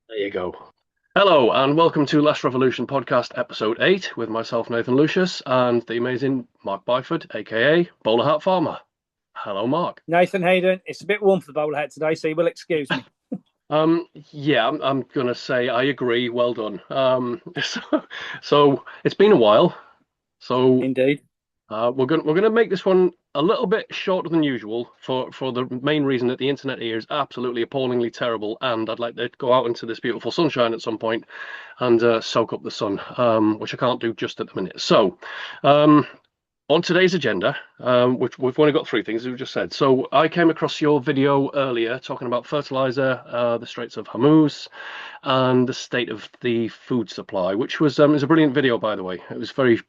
There you go. Hello, and welcome to Last Revolution Podcast, Episode 8, with myself, Nathan Lucius, and the amazing Mark Byford, aka Bowler Hat Farmer. Hello, Mark. Nathan Hayden, it's a bit warm for the bowler hat today, so you will excuse me. Yeah, I'm gonna say I agree. Well done. So it's been a while. So Indeed. we're gonna make this one a little bit shorter than usual for the main reason that the internet here is absolutely appallingly terrible, and I'd like to go out into this beautiful sunshine at some point and soak up the sun, which I can't do just at the minute. So, um, on today's agenda, which we've only got three things, as we just said. So I came across your video earlier talking about fertilizer, the Straits of Hormuz, and the state of the food supply, which was a brilliant video, by the way. It was very,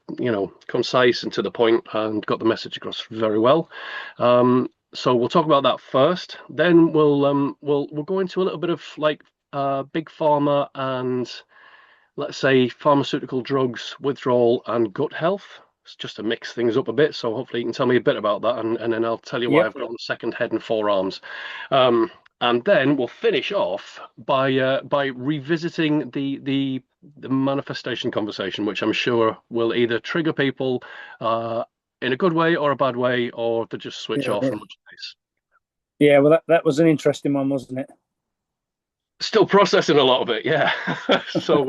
concise and to the point, and got the message across very well. So we'll talk about that first. Then we'll go into a little bit of like big pharma and let's say pharmaceutical drugs, withdrawal, and gut health. It's just to mix things up a bit. So hopefully you can tell me a bit about that, and then I'll tell you why Yep. I've got a second head and four arms. And then we'll finish off by revisiting the manifestation conversation, which I'm sure will either trigger people in a good way or a bad way, or to just switch off and watch this. Yeah, well, that was an interesting one, wasn't it? Still processing a lot of it, yeah. So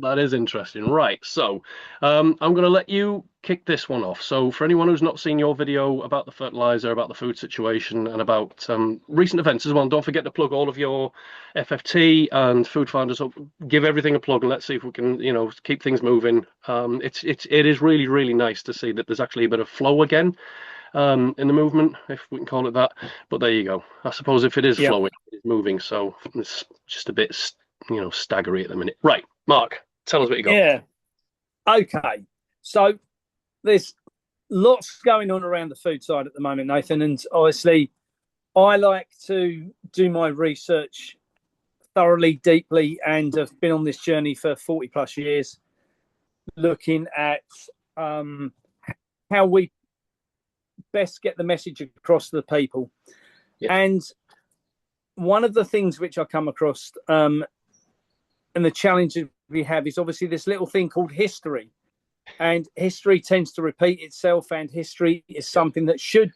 that is interesting, right? So, I'm going to let you kick this one off. So, for anyone who's not seen your video about the fertilizer, about the food situation, and about recent events as well, don't forget to plug all of your FFT and food finders up. Give everything a plug, and let's see if we can, keep things moving. It is really really nice to see that there's actually a bit of flow again in the movement, if we can call it that. But there you go. I suppose if it is Yeah. flowing, it's moving. So it's just a bit, staggery at the minute. Right, Mark, tell us what you got. Yeah. Okay. So there's lots going on around the food side at the moment, Nathan. And obviously, I like to do my research thoroughly, deeply, and have been on this journey for 40 plus years, looking at how we best get the message across to the people. Yeah. And one of the things which I come across and the challenges we have is obviously this little thing called history. And history tends to repeat itself, and history is something that should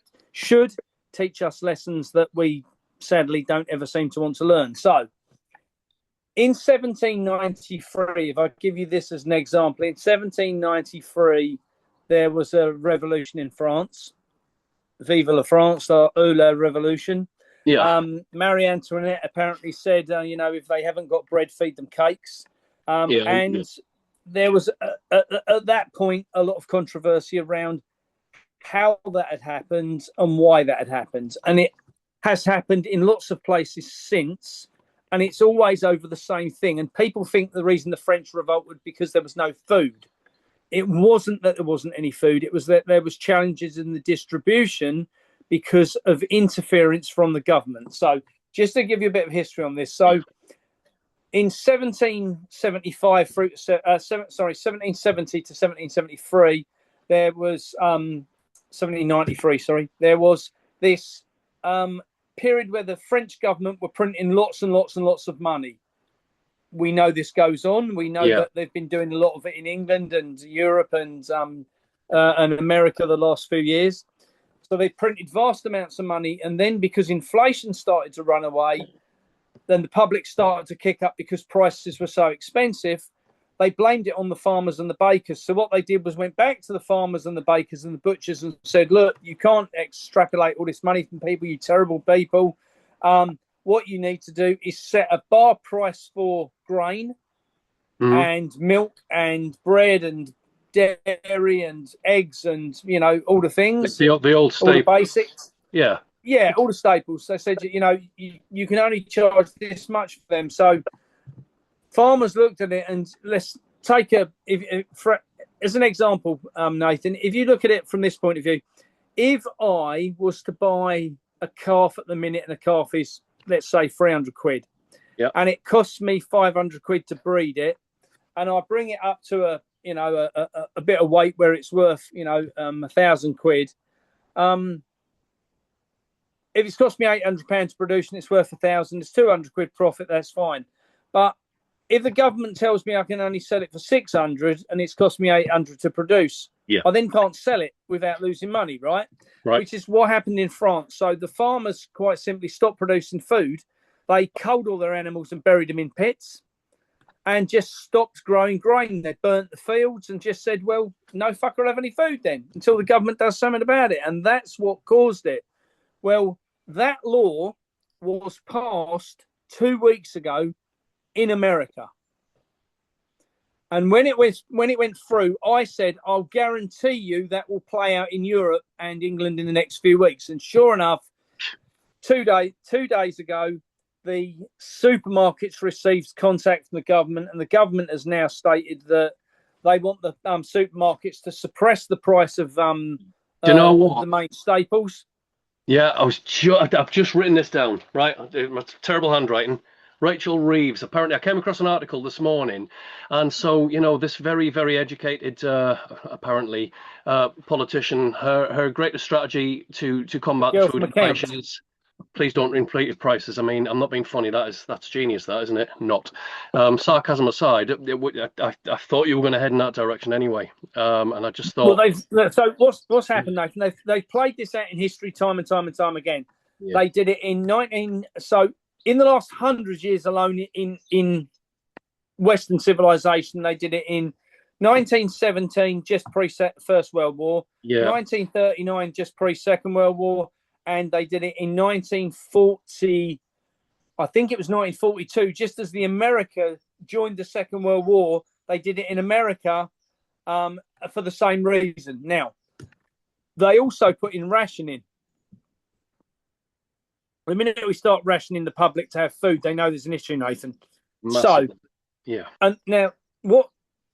teach us lessons that we sadly don't ever seem to want to learn. So in 1793, if I give you this as an example, in 1793, there was a revolution in France. Vive la France, or la Revolution. Yeah. Marie Antoinette apparently said, if they haven't got bread, feed them cakes. Yeah. And there was, at that point, a lot of controversy around how that had happened and why that had happened. And it has happened in lots of places since, and it's always over the same thing. And people think the reason the French revolted because there was no food. It wasn't that there wasn't any food. It was that there was challenges in the distribution because of interference from the government. So just to give you a bit of history on this. So in 1775 through, 1770 to 1773, there was 1793, sorry, there was this period where the French government were printing lots and lots and lots of money. We know this goes on. We know that they've been doing a lot of it in England and Europe and America the last few years. So they printed vast amounts of money. And then because inflation started to run away, then the public started to kick up because prices were so expensive. They blamed it on the farmers and the bakers. So what they did was went back to the farmers and the bakers and the butchers and said, look, you can't extrapolate all this money from people, you terrible people. What you need to do is set a bar price for grain and milk and bread and dairy and eggs and, all the things. The old all the basics. Yeah. Yeah, all the staples. They said, you can only charge this much for them. So farmers looked at it, and let's take as an example, Nathan, if you look at it from this point of view, if I was to buy a calf at the minute and a calf is, let's say, 300 quid, and it costs me 500 quid to breed it, and I bring it up to a bit of weight where it's worth 1,000 quid. If it's cost me £800 to produce and it's worth 1,000, it's 200 quid profit. That's fine. But if the government tells me I can only sell it for 600 and it's cost me 800 to produce, I then can't sell it without losing money, right? Which is what happened in France. So the farmers quite simply stopped producing food. They culled all their animals and buried them in pits and just stopped growing grain. They burnt the fields and just said, well, no fucker will have any food then until the government does something about it. And that's what caused it. Well, that law was passed 2 weeks ago in America. And when it went through, I said, I'll guarantee you that will play out in Europe and England in the next few weeks. And sure enough, 2 days ago, the supermarkets received contact from the government, and the government has now stated that they want the supermarkets to suppress the price of Do you know what? the main staples. Yeah, I've just written this down, right? My terrible handwriting. Rachel Reeves. Apparently, I came across an article this morning, and so this very, very educated, apparently, politician. Her greatest strategy to combat the food inflation is please don't inflate prices. I mean, I'm not being funny. That's genius, that isn't it? Not. Sarcasm aside, I thought you were going to head in that direction anyway, and I just thought. Well, so what's happened, Nathan? They've played this out in history time and time and time again. Yeah. They did it in in the last 100 years alone in Western civilization. They did it in 1917, just pre-First World War, 1939, just pre-Second World War, and they did it in 1940, I think it was 1942, just as the America joined the Second World War. They did it in America for the same reason. Now, they also put in rationing. The minute we start rationing the public to have food, they know there's an issue, Nathan. Massive. So, and now what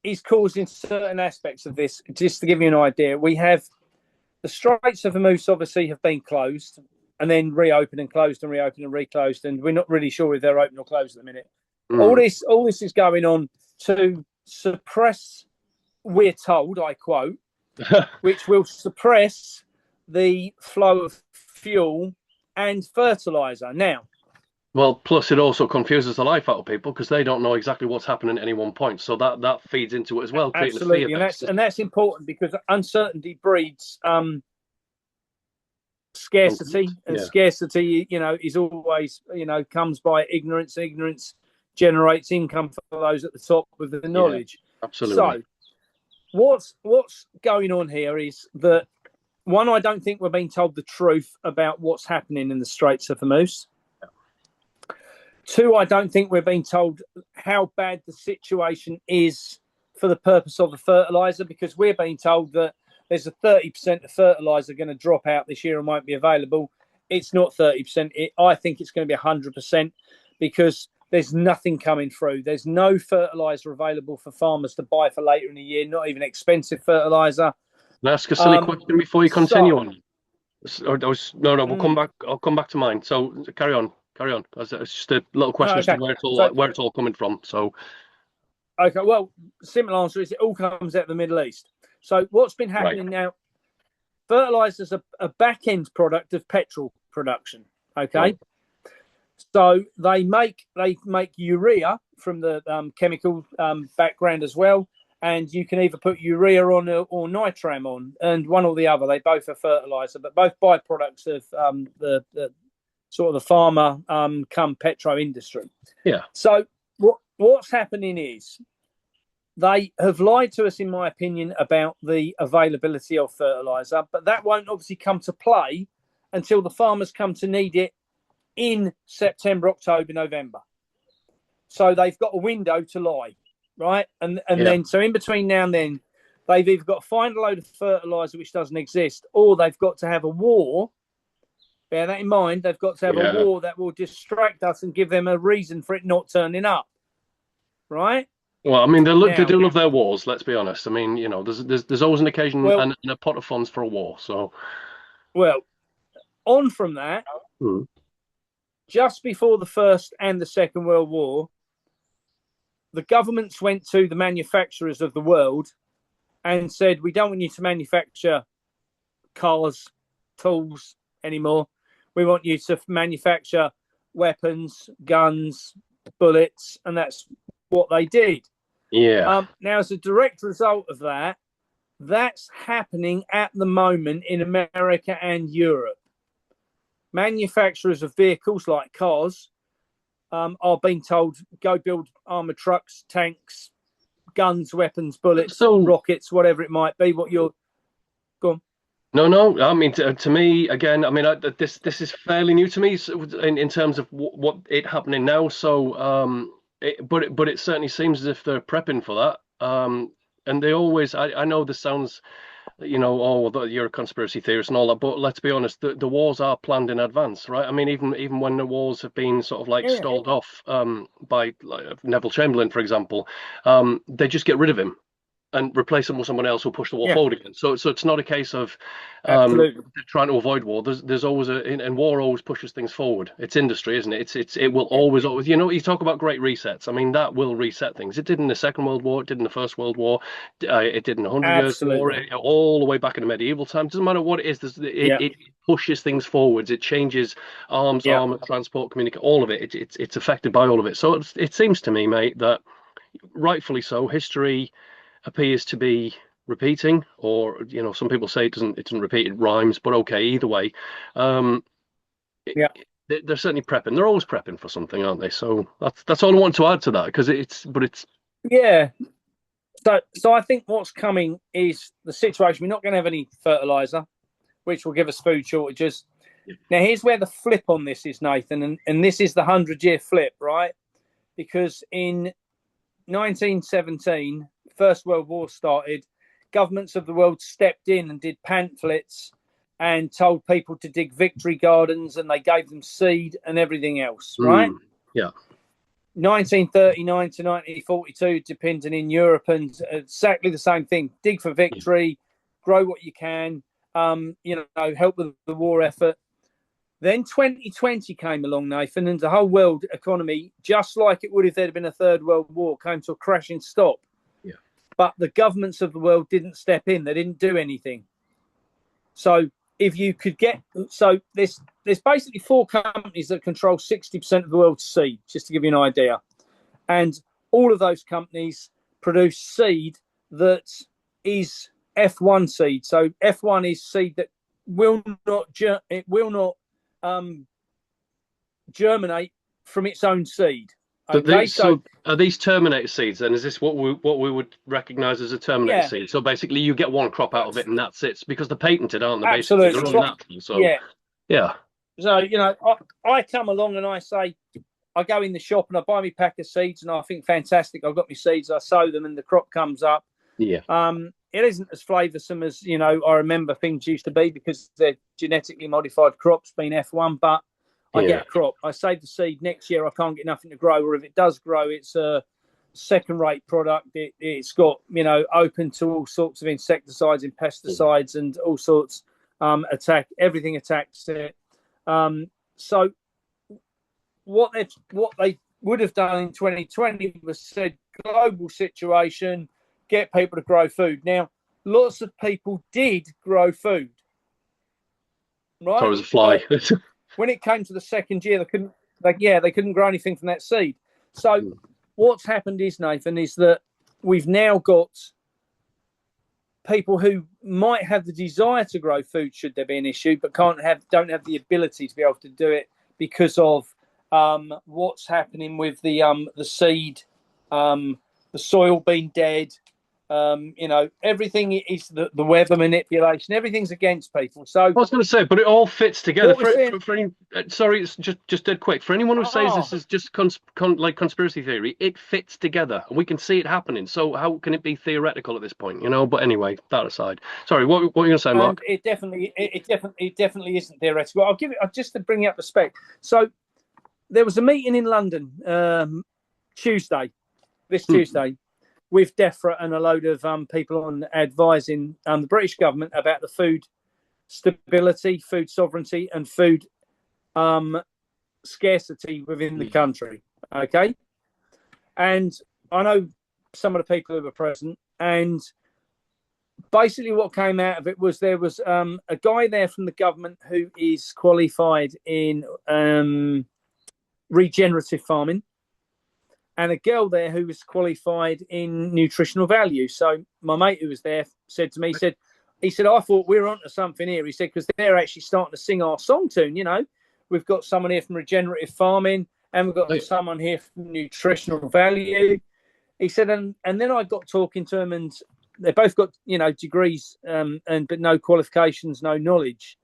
is causing certain aspects of this, just to give you an idea, we have the Straits of Hormuz obviously have been closed and then reopened and closed and reopened and reclosed, and we're not really sure if they're open or closed at the minute. All this is going on to suppress, we're told, I quote, which will suppress the flow of fuel and fertilizer. Now, well, plus it also confuses the life out of people because they don't know exactly what's happening at any one point. So that feeds into it as well. Absolutely, and that's important because uncertainty breeds scarcity, and scarcity, is always, comes by ignorance. Ignorance generates income for those at the top with the knowledge. Yeah, absolutely. So, what's going on here is that, one, I don't think we're being told the truth about what's happening in the Straits of Hormuz. Two, I don't think we're being told how bad the situation is for the purpose of the fertilizer, because we're being told that there's a 30% of fertilizer going to drop out this year and won't be available. It's not 30%. I think it's going to be 100% because there's nothing coming through. There's no fertilizer available for farmers to buy for later in the year, not even expensive fertilizer. Can I ask a silly question before you continue on? No, we'll come back. I'll come back to mine. So carry on. It's just a little question as to where it's all coming from. So, okay. Well, simple answer is it all comes out of the Middle East. So what's been happening now? Fertilizers are a back end product of petrol production. Okay. Right. So they make urea from the chemical background as well. And you can either put urea on or nitram on, and one or the other. They both are fertilizer, but both byproducts of the sort of the farmer come petro industry. Yeah. So what's happening is they have lied to us, in my opinion, about the availability of fertilizer, but that won't obviously come to play until the farmers come to need it in September, October, November. So they've got a window to lie. Right. And then, so in between now and then, they've either got to find a load of fertilizer which doesn't exist, or they've got to have a war. Bear that in mind. They've got to have a war that will distract us and give them a reason for it not turning up. Right. Well, I mean, they do love their wars. Let's be honest. I mean, there's always an occasion and a pot of funds for a war. So, well, on from that, just before the First and the Second World War, the governments went to the manufacturers of the world and said, we don't want you to manufacture cars, tools anymore. We want you to manufacture weapons, guns, bullets, and that's what they did. Yeah. Now, as a direct result of that, that's happening at the moment in America and Europe. Manufacturers of vehicles like cars are being told, go build armored trucks, tanks, guns, weapons, bullets, rockets, whatever it might be. What you're going? No. I mean, to me, again, I mean, this is fairly new to me in terms of what it happening now. So, but it certainly seems as if they're prepping for that. And they always, I know this sounds, oh, you're a conspiracy theorist and all that, but let's be honest, the wars are planned in advance, right? I mean, even when the wars have been sort of like stalled off, by like Neville Chamberlain, for example, they just get rid of him and replace them with someone else who'll push the war forward again. So it's not a case of trying to avoid war. There's always and war always pushes things forward. It's industry, isn't it? It will always, you talk about great resets. I mean, that will reset things. It did in the Second World War. It did in the First World War. It did in the Hundred Years' War. All the way back in the medieval time. Doesn't matter what it is. It pushes things forwards. It changes arms, armor, transport, communicate. All of it. It's affected by all of it. So it seems to me, mate, that rightfully so, history appears to be repeating, or some people say it doesn't repeat, it rhymes, but okay, either way, they're certainly prepping. They're always prepping for something, aren't they? So that's all I want to add to that, because it's so I think what's coming is the situation. We're not going to have any fertilizer, which will give us food shortages. Now here's where the flip on this is, Nathan, and this is the 100-year flip, right? Because in 1917, First World War started, governments of the world stepped in and did pamphlets and told people to dig victory gardens, and they gave them seed and everything else, right? 1939 to 1942, depending in Europe, and exactly the same thing. Dig for victory, grow what you can, help with the war effort. Then 2020 came along, Nathan, and the whole world economy, just like it would if there had been a third world war, came to a crashing stop. But the governments of the world didn't step in. They didn't do anything. So if you could there's basically 4 companies that control 60% of the world's seed, just to give you an idea. And all of those companies produce seed that is F1 seed. So F1 is seed that will not germinate from its own seed. Okay, so are these terminator seeds then? Is this what we would recognise as a terminator seed? So basically you get one crop out of it and that's it, because they're patented, aren't they? Absolutely. Basically, they're unnatural. So So I come along and I say, I go in the shop and I buy me pack of seeds and I think, fantastic, I've got my seeds, I sow them and the crop comes up. It isn't as flavoursome as I remember things used to be, because they're genetically modified crops, being F1, but I get a crop. I save the seed. Next year, I can't get nothing to grow, or if it does grow, it's a second-rate product. It's got, open to all sorts of insecticides and pesticides and all sorts. Everything attacks it. So what they would have done in 2020 was said, global situation, get people to grow food. Now, lots of people did grow food. Right? So it was a fly. When it came to the second year, they couldn't grow anything from that seed. So what's happened is, Nathan, is that we've now got people who might have the desire to grow food should there be an issue, but don't have the ability to be able to do it because of what's happening with the seed, the soil being dead. Everything is the weather manipulation. Everything's against people. So I was going to say, but it all fits together. Sorry, it's just dead quick. For anyone who says this is just like conspiracy theory, it fits together. We can see it happening. So how can it be theoretical at this point? But anyway, that aside. Sorry, what were you going to say, Mark? It definitely isn't theoretical. I'll give it just to bring up the spec. So there was a meeting in London Tuesday, with DEFRA and a load of people on advising the British government about the food stability, food sovereignty, and food scarcity within the country. Okay, and I know some of the people who were present, and basically what came out of it was there was a guy there from the government who is qualified in regenerative farming. and a girl there who was qualified in nutritional value. So my mate who was there said to me, he said, I thought we were onto something here. He said, because they're actually starting to sing our song tune. We've got someone here from regenerative farming, and we've got someone here from nutritional value. He said, and then I got talking to them, and they both got, degrees, but no qualifications, no knowledge.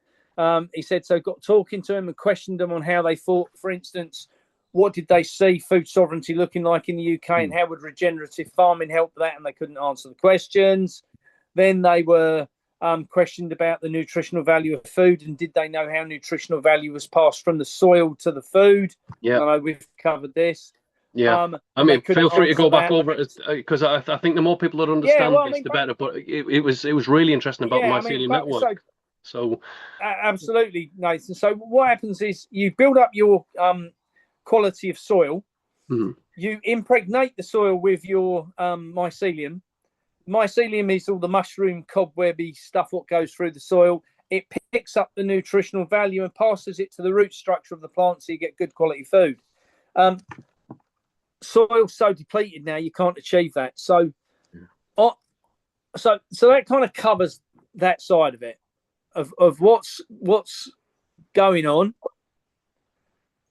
He said, so got talking to them and questioned them on how they thought, for instance, what did they see food sovereignty looking like in the UK, and how would regenerative farming help that? And they couldn't answer the questions. Then they were questioned about the nutritional value of food, and did they know how nutritional value was passed from the soil to the food? Yeah, I know we've covered this. Yeah, I mean, feel free to go back over it, because I think the more people that understand this, the better. But it was really interesting about the mycelium network. So absolutely, Nathan. So what happens is you build up your quality of soil. You impregnate the soil with your mycelium. Mycelium is all the mushroom, cobwebby stuff what goes through the soil. It picks up the nutritional value and passes it to the root structure of the plant, so you get good quality food. Soil's so depleted now, you can't achieve that. So that kind of covers that side of it, of what's going on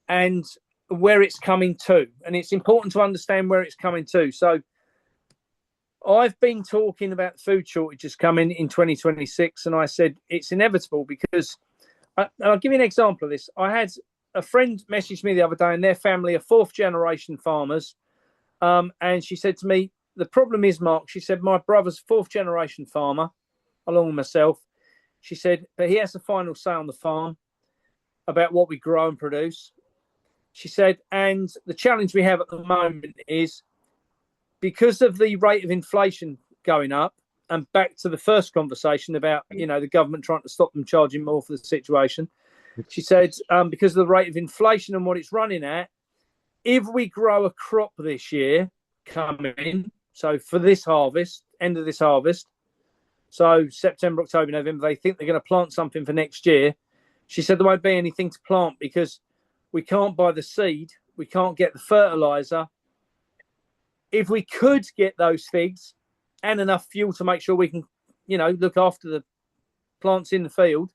and where it's coming to. And it's important to understand where it's coming to. So I've been talking about food shortages coming in 2026, and I said it's inevitable because I'll give you an example of this. I had a friend messaged me the other day, and their family are fourth generation farmers. And she said to me, the problem is, Mark, she said, my brother's fourth generation farmer, along with myself. She said, but he has the final say on the farm about what we grow and produce. She said, and the challenge we have at the moment is because of the rate of inflation going up, and back to the first conversation about, the government trying to stop them charging more for the situation. She said, because of the rate of inflation and what it's running at, if we grow a crop this year coming, so for this harvest, end of this harvest, so September, October, November, they think they're going to plant something for next year. She said there won't be anything to plant because we can't buy the seed, we can't get the fertilizer. If we could get those figs and enough fuel to make sure we can, look after the plants in the field,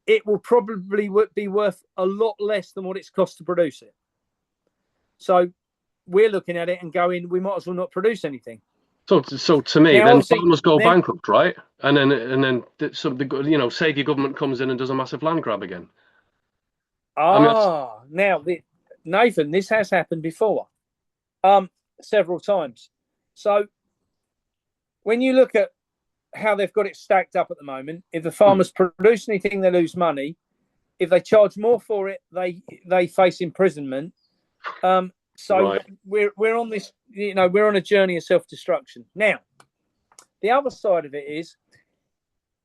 it will probably be worth a lot less than what it's cost to produce it. So we're looking at it and going, we might as well not produce anything. So to me, now, then farmers go bankrupt, right? And then say your government comes in and does a massive land grab again. Now, Nathan, this has happened before, several times. So when you look at how they've got it stacked up at the moment, if the farmers produce anything, they lose money. If they charge more for it, they face imprisonment. We're on this, we're on a journey of self-destruction. Now, the other side of it is,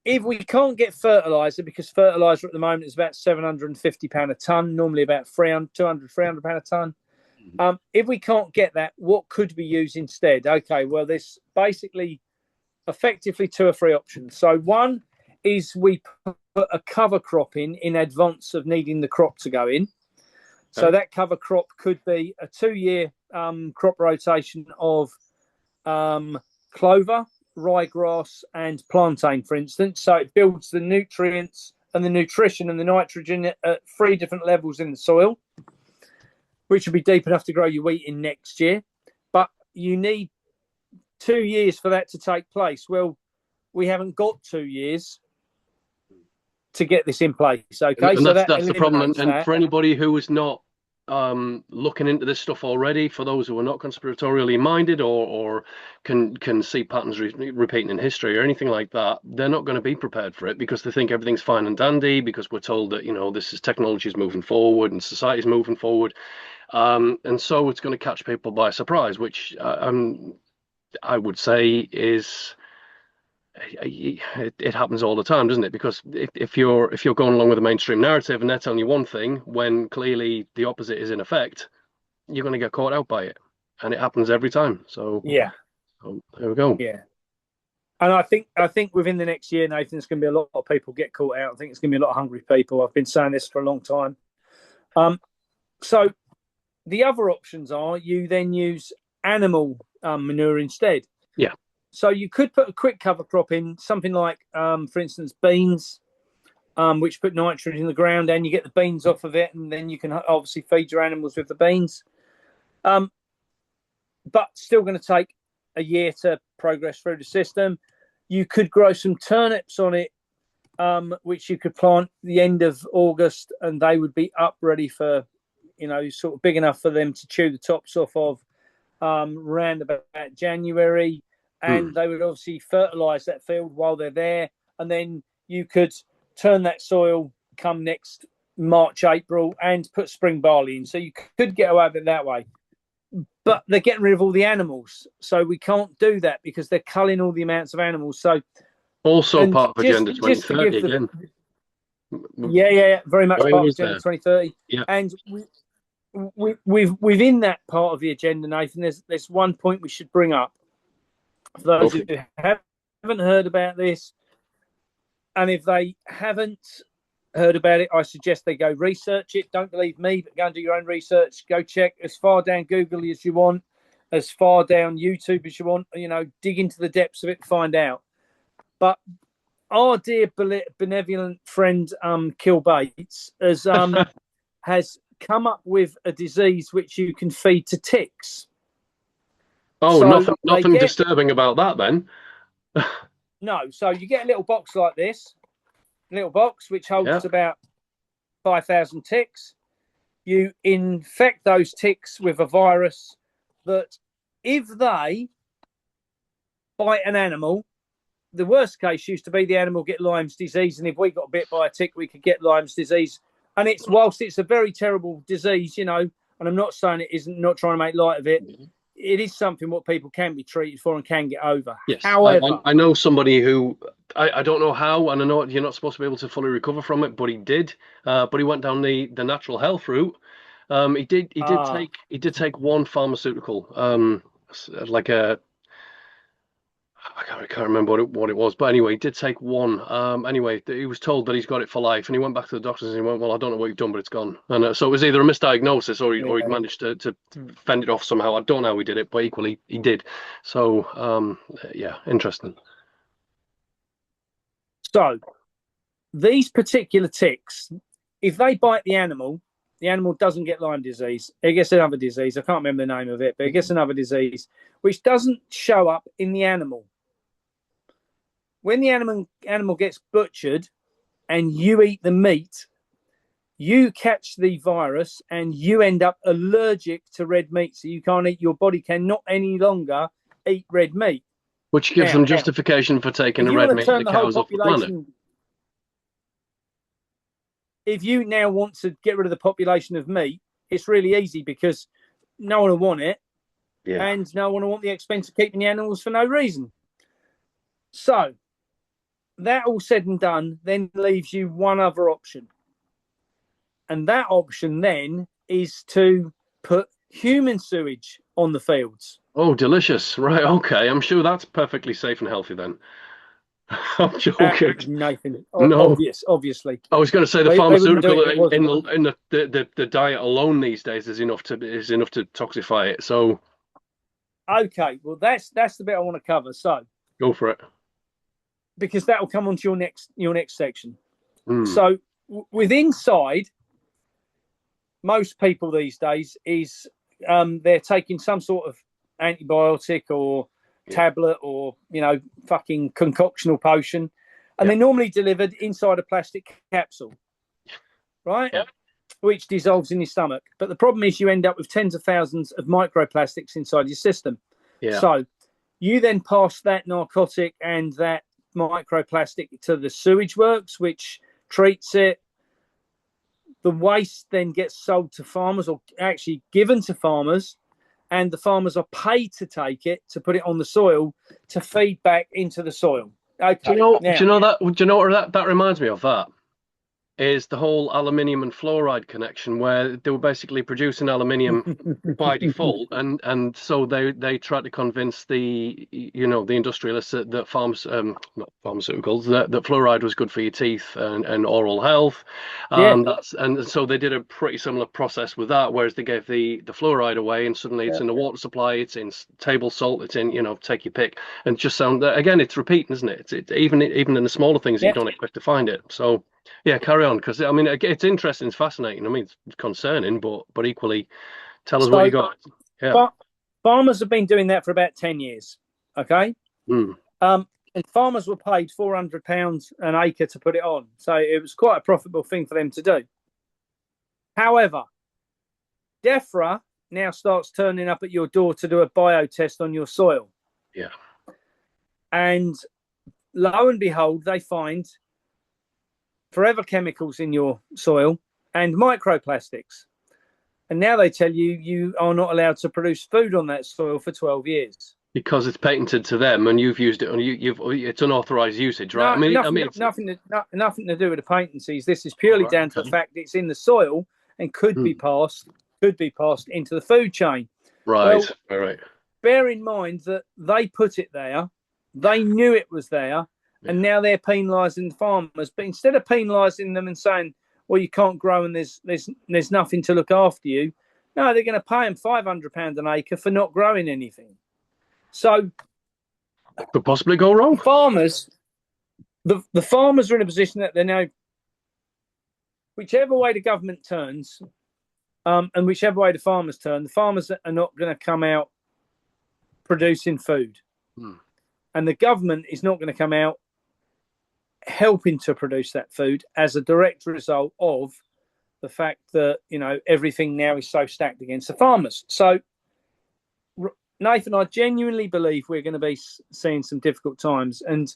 if we can't get fertilizer, because fertilizer at the moment is about £750 a ton, normally about £300 a ton. If we can't get that, what could we use instead? Okay, well, there's basically effectively 2 or 3 options. So one is we put a cover crop in advance of needing the crop to go in. So that cover crop could be a 2-year crop rotation of clover, ryegrass, and plantain, for instance. So it builds the nutrients and the nutrition and the nitrogen at 3 different levels in the soil, which will be deep enough to grow your wheat in next year. But you need 2 years for that to take place. Well, we haven't got 2 years to get this in place. Okay, and that's the problem. And for anybody who is not looking into this stuff already, for those who are not conspiratorially minded or can see patterns repeating in history or anything like that, they're not going to be prepared for it because they think everything's fine and dandy, because we're told that this is technology is moving forward and society is moving forward, and so it's going to catch people by surprise, which I would say is. It happens all the time, doesn't it? Because if you're going along with the mainstream narrative and they're telling you one thing when clearly the opposite is in effect, you're going to get caught out by it, and it happens every time. So so there we go. Yeah, and I think within the next year, Nathan, there's going to be a lot of people get caught out. I think it's going to be a lot of hungry people. I've been saying this for a long time. So the other options are you then use animal manure instead. Yeah. So you could put a quick cover crop in, something like, for instance, beans, which put nitrogen in the ground, and you get the beans off of it, and then you can obviously feed your animals with the beans. But still going to take a year to progress through the system. You could grow some turnips on it, which you could plant the end of August, and they would be up ready for, sort of big enough for them to chew the tops off of around about January. And they would obviously fertilize that field while they're there. And then you could turn that soil come next March, April, and put spring barley in. So you could get away with it that way. But they're getting rid of all the animals. So we can't do that because they're culling all the amounts of animals. So also part of Agenda 2030 again. Yeah, very much part of Agenda 2030. Yeah. And within that part of the agenda, Nathan, there's one point we should bring up. For those who haven't heard about this, and if they haven't heard about it, I suggest they go research it. Don't believe me, but go and do your own research. Go check as far down Google as you want, as far down YouTube as you want. Dig into the depths of it to find out. But our dear benevolent friend, Kill Bates, has come up with a disease which you can feed to ticks. Oh, so nothing disturbing about that then. No, so you get a little box like this, which holds about 5,000 ticks. You infect those ticks with a virus that, if they bite an animal, the worst case used to be the animal get Lyme's disease, and if we got bit by a tick, we could get Lyme's disease. And whilst it's a very terrible disease, and I'm not saying it isn't, not trying to make light of it, it is something what people can be treated for and can get over. Yes. However, I know somebody who, I don't know how, and I know you're not supposed to be able to fully recover from it, but he did. But he went down the natural health route. He did take one pharmaceutical, like I can't remember what it was, but anyway, he did take one. Anyway, he was told that he's got it for life, and he went back to the doctors and he went, "Well, I don't know what you've done, but it's gone." And so it was either a misdiagnosis or he'd managed to fend it off somehow. I don't know how he did it, but equally he did. So yeah, interesting. So these particular ticks, if they bite the animal doesn't get Lyme disease. It gets another disease. I can't remember the name of it, but it gets another disease which doesn't show up in the animal. When the animal gets butchered and you eat the meat, you catch the virus and you end up allergic to red meat. So you can't eat, your body cannot any longer eat red meat. Which gives them justification for taking the red meat and the cows off the planet. If you now want to get rid of the population of meat, it's really easy because no one will want it. Yeah. And no one will want the expense of keeping the animals for no reason. So that all said and done then leaves you one other option. And that option then is to put human sewage on the fields. Oh, delicious. Right, okay. I'm sure that's perfectly safe and healthy then. I'm joking. Nathan. No. Obviously. I was going to say the pharmaceutical in the diet alone these days is enough to toxify it. So okay, well that's the bit I want to cover. So go for it. Because that will come on to your next section. So with inside, most people these days is they're taking some sort of antibiotic or tablet or fucking concoctional potion, and they're normally delivered inside a plastic capsule, right? Yeah. Which dissolves in your stomach. But the problem is you end up with tens of thousands of microplastics inside your system. Yeah. So you then pass that narcotic and that microplastic to the sewage works, which treats it. The waste then gets sold to farmers, or actually given to farmers, and the farmers are paid to take it, to put it on the soil, to feed back into the soil. Okay. Do you know what that reminds me of? That is the whole aluminium and fluoride connection, where they were basically producing aluminium by default, and so they tried to convince the the industrialists that not pharmaceuticals, that fluoride was good for your teeth and oral health, Yeah, and so they did a pretty similar process with that, whereas they gave the fluoride away, and suddenly it's yeah, in the water supply, it's in table salt, it's in take your pick, and just sound again, it's repeating, isn't it? It's even in the smaller things that you yeah. don't expect to find it. So yeah, carry on, because I mean it's interesting, it's fascinating. I mean it's concerning, but equally, tell us what you So got. Yeah. fa- farmers have been doing that for about 10 years. Okay. Mm. Um, and farmers were paid £400 an acre to put it on. So it was quite a profitable thing for them to do. However, DEFRA now starts turning up at your door to do a biotest on your soil. Yeah. And lo and behold, they find forever chemicals in your soil and microplastics. And now they tell you you are not allowed to produce food on that soil for 12 years. Because it's patented to them, and you've used it, and you've it's unauthorized usage, right? No, I mean, nothing to do with the patencies. This is all purely right, down to the okay. fact it's in the soil and could be Mm. passed into the food chain. Right, Well, all right. bear in mind that they put it there, they knew it was there, Yeah. and now they're penalising the farmers. But instead of penalising them and saying, "Well, you can't grow and there's nothing to look after you," no, they're going to pay them £500 an acre for not growing anything. So Could possibly go wrong. farmers, the farmers are in a position that they're now, whichever way the government turns, and whichever way the farmers turn, the farmers are not going to come out producing food. Hmm. And the government is not going to come out helping to produce that food as a direct result of the fact that, everything now is so stacked against the farmers. So, Nathan, I genuinely believe we're going to be seeing some difficult times. And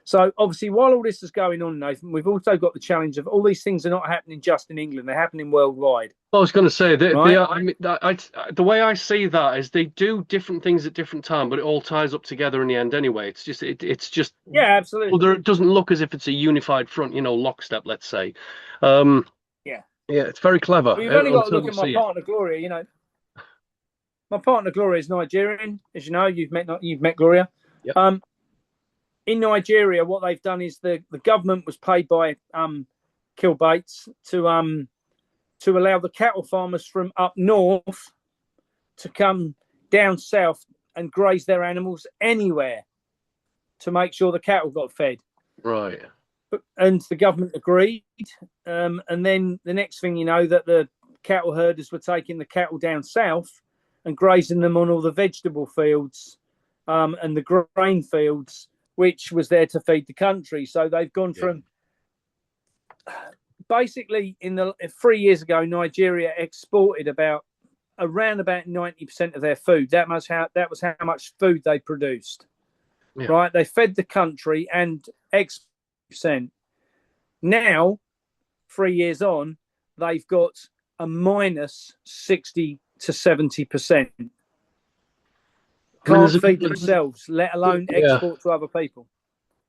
so, obviously, while all this is going on, Nathan, we've also got the challenge of all these things are not happening just in England; they're happening worldwide. I was going to say Right? I mean, the way I see that is they do different things at different time, but it all ties up together in the end anyway. It's just Yeah, well, absolutely. there, it doesn't look as if it's a unified front, lockstep, let's say. Um, Yeah. yeah, it's very clever Well, you've only got to until look we at my see it. partner Gloria. My partner Gloria is Nigerian, as you know. You've met Gloria. Yep. In Nigeria, what they've done is the government was paid by Kilbates to allow the cattle farmers from up north to come down south and graze their animals anywhere to make sure the cattle got fed. Right. And the government agreed. And then the next thing you know, that the cattle herders were taking the cattle down south and grazing them on all the vegetable fields and the grain fields, which was there to feed the country. So they've gone from basically in the 3 years ago, Nigeria exported around about 90% of their food. That was how much food they produced. Yeah. Right? They fed the country and X%. Now, 3 years on, they've got a minus 60 to 70%. Can't feed themselves, let alone export to other people.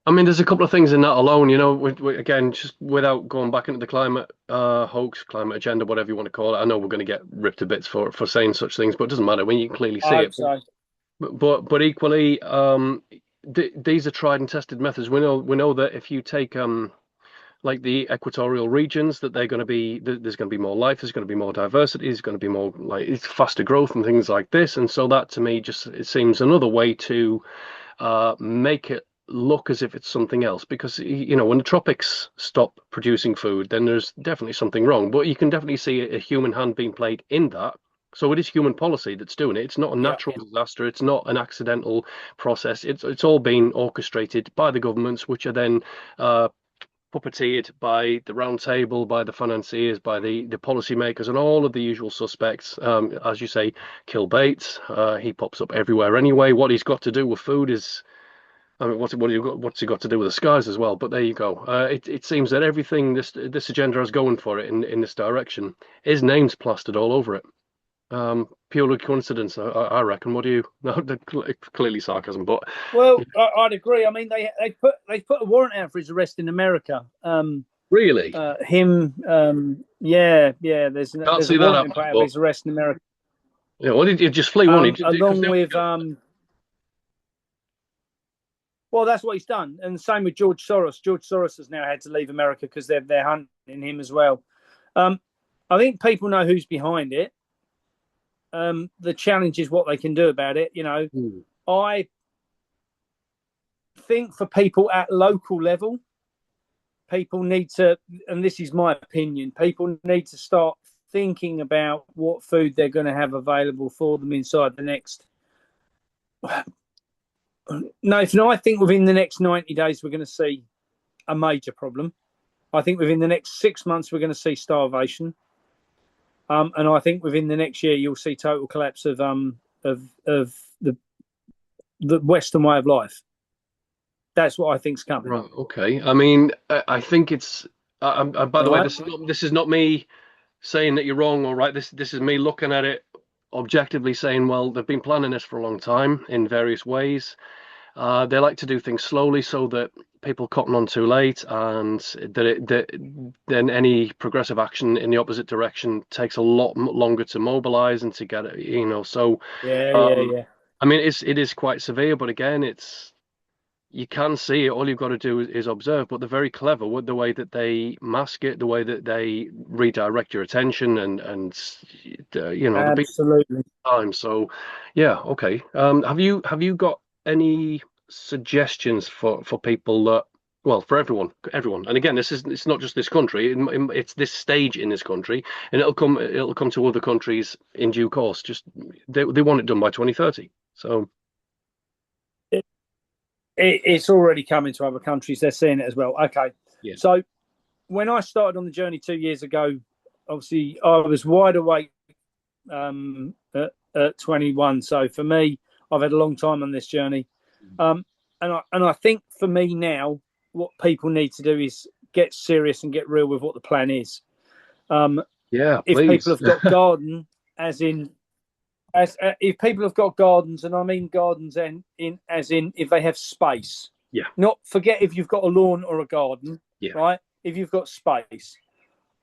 I mean, there's a couple of things in that alone, again, just without going back into the climate hoax, climate agenda, whatever you want to call it. I know we're going to get ripped to bits for saying such things, but it doesn't matter when you can clearly see it. So. But equally, these are tried and tested methods. We know that if you take like the equatorial regions, that there's going to be more life, there's going to be more diversity, there's going to be more it's faster growth and things like this. And so that to me it seems another way to make it look as if it's something else, because when the tropics stop producing food, then there's definitely something wrong. But you can definitely see a human hand being played in that. So it is human policy that's doing it. It's not a natural disaster. It's not an accidental process. It's all been orchestrated by the governments, which are then puppeteered by the round table, by the financiers, by the policymakers, and all of the usual suspects. As you say, Kilbates, he pops up everywhere anyway. What he's got to do with food is, I mean, what's he got to do with the skies as well? But there you go. It seems that everything this agenda has going for it in this direction, his name's plastered all over it. Purely coincidence, I reckon. What do you? No, clearly sarcasm, but well, I'd agree. I mean, they put a warrant out for his arrest in America. Really? Him, yeah, yeah. Can't There's a see that warrant in happening. play for But his arrest in America, yeah, well, he just flee, won't he? Because along they with won't well, that's what he's done, and the same with George Soros. George Soros has now had to leave America because they're hunting him as well. I think people know who's behind it. The challenge is what they can do about it. I think for people at local level, people need to, and this is my opinion, people need to start thinking about what food they're going to have available for them inside the next. Nathan, I think within the next 90 days, we're going to see a major problem. I think within the next 6 months, we're going to see starvation. And I think within the next year, you'll see total collapse of the Western way of life. That's what I think's coming. Right. Okay. I mean, I think it's. By the way, Right? this is not me saying that you're wrong or right. This is me looking at it objectively, saying, well, they've been planning this for a long time in various ways. They like to do things slowly so that people cotton on too late, and then any progressive action in the opposite direction takes a lot longer to mobilize and to get it. So Yeah. I mean, it is quite severe, but again, it's. You can see it. All you've got to do is observe. But they're very clever with the way that they mask it, the way that they redirect your attention, and the big Absolutely. time. So, yeah, okay. Have you got any suggestions for people that, well, for everyone. And again, it's not just this country. It's this stage in this country, and it'll come to other countries in due course. Just they want it done by 2030. So. It's already coming to other countries. They're seeing it as well. Okay. Yeah. So when I started on the journey 2 years ago, obviously I was wide awake at 21. So for me, I've had a long time on this journey. And I think for me now, what people need to do is get serious and get real with what the plan is. Yeah, If people please. have got garden, if people have got gardens, and I mean gardens, as in if they have space, Yeah. not forget if you've got a lawn or a garden, Yeah. right? If you've got space,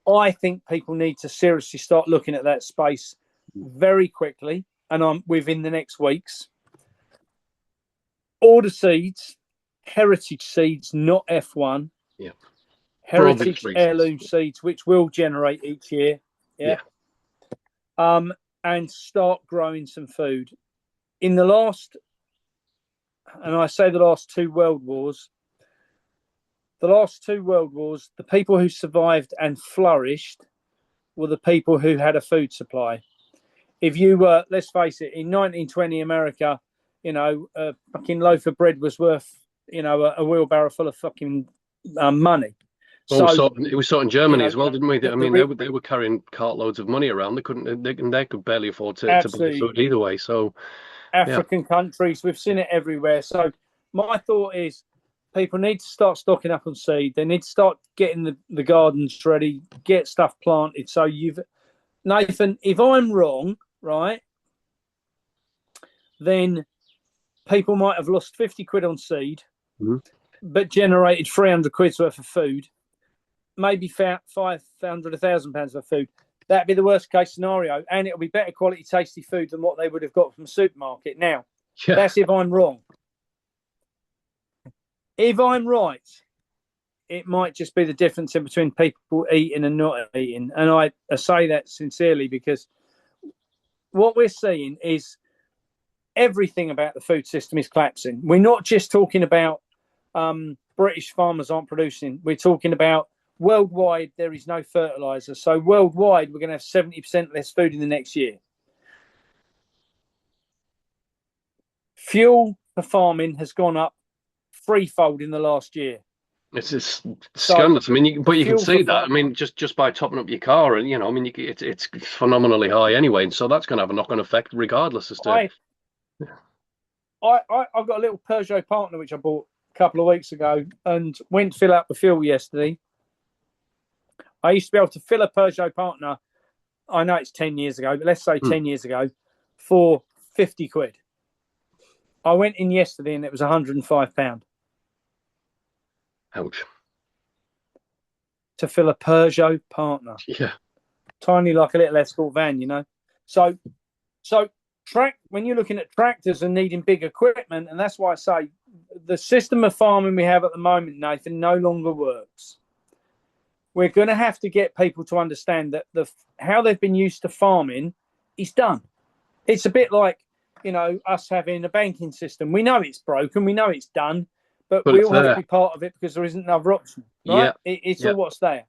I think people need to seriously start looking at that space very quickly, and I'm within the next weeks. Order seeds, heritage seeds, not F1. Yeah. For obvious Heritage reasons. heirloom seeds, which will generate each year. Yeah. And start growing some food. In the last, and I say the last two world wars, the people who survived and flourished were the people who had a food supply. If you were, let's face it, in 1920 America, a fucking loaf of bread was worth, a wheelbarrow full of fucking money. Well, So it was sort in Germany as well, didn't we? I mean, the they were carrying cartloads of money around. They could barely afford to buy absolutely food either way. So yeah, African countries, we've seen it everywhere. So my thought is people need to start stocking up on seed. They need to start getting the gardens ready, get stuff planted. So Nathan, if I'm wrong, right, then people might have lost 50 quid on seed, but generated 300 quid's worth of food, maybe 500, £1,000 worth of food. That'd be the worst case scenario, and it'll be better quality, tasty food than what they would have got from the supermarket. Now, that's if I'm wrong. If I'm right, it might just be the difference in between people eating and not eating. And I say that sincerely because what we're seeing is everything about the food system is collapsing. We're not just talking about British farmers aren't producing. We're talking about worldwide, there is no fertilizer. So worldwide, we're going to have 70% less food in the next year. Fuel for farming has gone up threefold in the last year. it's scandalous. I mean, you can see that. I mean, just by topping up your car, and I mean, it's phenomenally high anyway, and so that's going to have a knock-on effect, regardless as to. I've got a little Peugeot Partner which I bought a couple of weeks ago, and went to fill out the fuel yesterday. I used to be able to fill a Peugeot Partner. I know it's 10 years ago, but let's say 10 years ago, for 50 quid. I went in yesterday and it was £105. Ouch. to fill a Peugeot Partner. Yeah. Tiny like a little escort van, you know. So when you're looking at tractors and needing big equipment, and that's why I say the system of farming we have at the moment, Nathan, no longer works. We're going to have to get people to understand that how they've been used to farming is done. It's a bit like, you know, us having a banking system. We know it's broken, we know it's done, but we all have to be part of it because there isn't another option, right? Yeah. It's all what's there,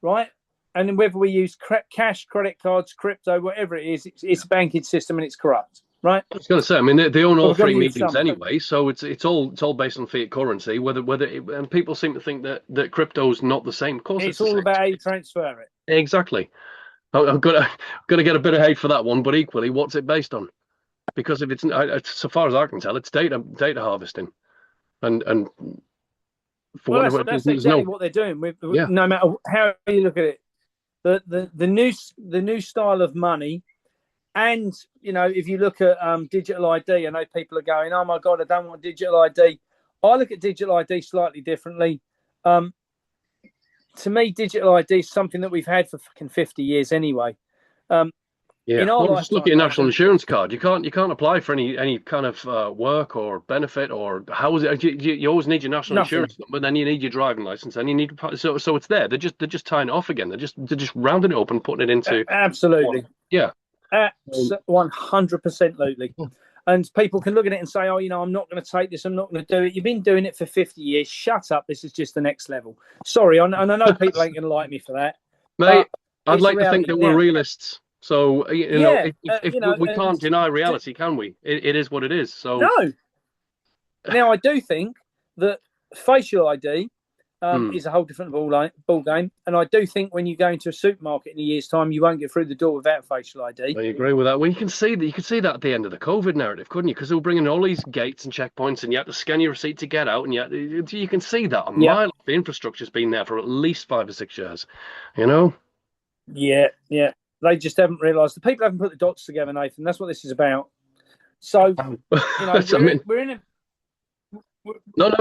right? And then whether we use cash, credit cards, crypto, whatever it is, it's a banking system and it's corrupt, right? I was going to say, I mean, they own all three mediums anyway, so it's all based on fiat currency. And people seem to think that crypto's not the same. Of course, it's all about how you transfer it. Exactly. I've got to get a bit of hate for that one, but equally, what's it based on? Because if it's, so far as I can tell, it's data harvesting, and for that's exactly what they're doing. No matter how you look at it. The new style of money, and you know, if you look at digital ID, I know people are going, "Oh my God, I don't want digital ID." I look at digital ID slightly differently. To me, digital ID is something that we've had for fucking 50 years anyway. Just look at your national insurance card. You can't apply for any kind of work or benefit or housing. You always need your national insurance number, then you need your driving license, and you need so it's there. They're just tying it off again. They're just rounding it up and putting it into absolutely. Yeah, 100%. And people can look at it and say, "Oh, you know, I'm not going to take this. I'm not going to do it." You've been doing it for 50 years. Shut up. This is just the next level. Sorry, and I know people ain't going to like me for that, mate. I'd like to think that we're realists. So we can't deny reality, can we? It is what it is. So no. Now I do think that facial ID is a whole different ball game, and I do think when you go into a supermarket in a year's time, you won't get through the door without facial ID. I agree with that. Well, you can see that at the end of the COVID narrative, couldn't you? Because they were bringing all these gates and checkpoints, and you had to scan your receipt to get out, and you can see that a mile. The infrastructure's been there for at least 5 or 6 years. You know. Yeah. They just haven't realised. The people haven't put the dots together, Nathan. That's what this is about. So, you know, we're in a...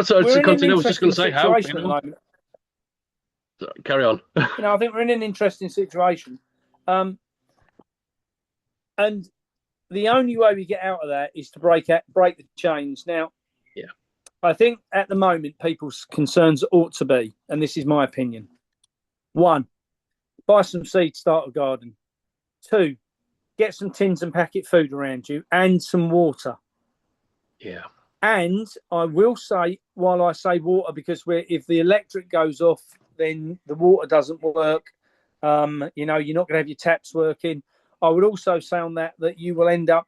So continue. I was just going to say how. You know? Carry on. You know, I think we're in an interesting situation. And the only way we get out of that is to break the chains. Now, I think at the moment, people's concerns ought to be, and this is my opinion, 1, buy some seed, start a garden. 2, get some tins and packet food around you and some water. Yeah. And I will say, while I say water, because if the electric goes off, then the water doesn't work. You know, you're not going to have your taps working. I would also say on that you will end up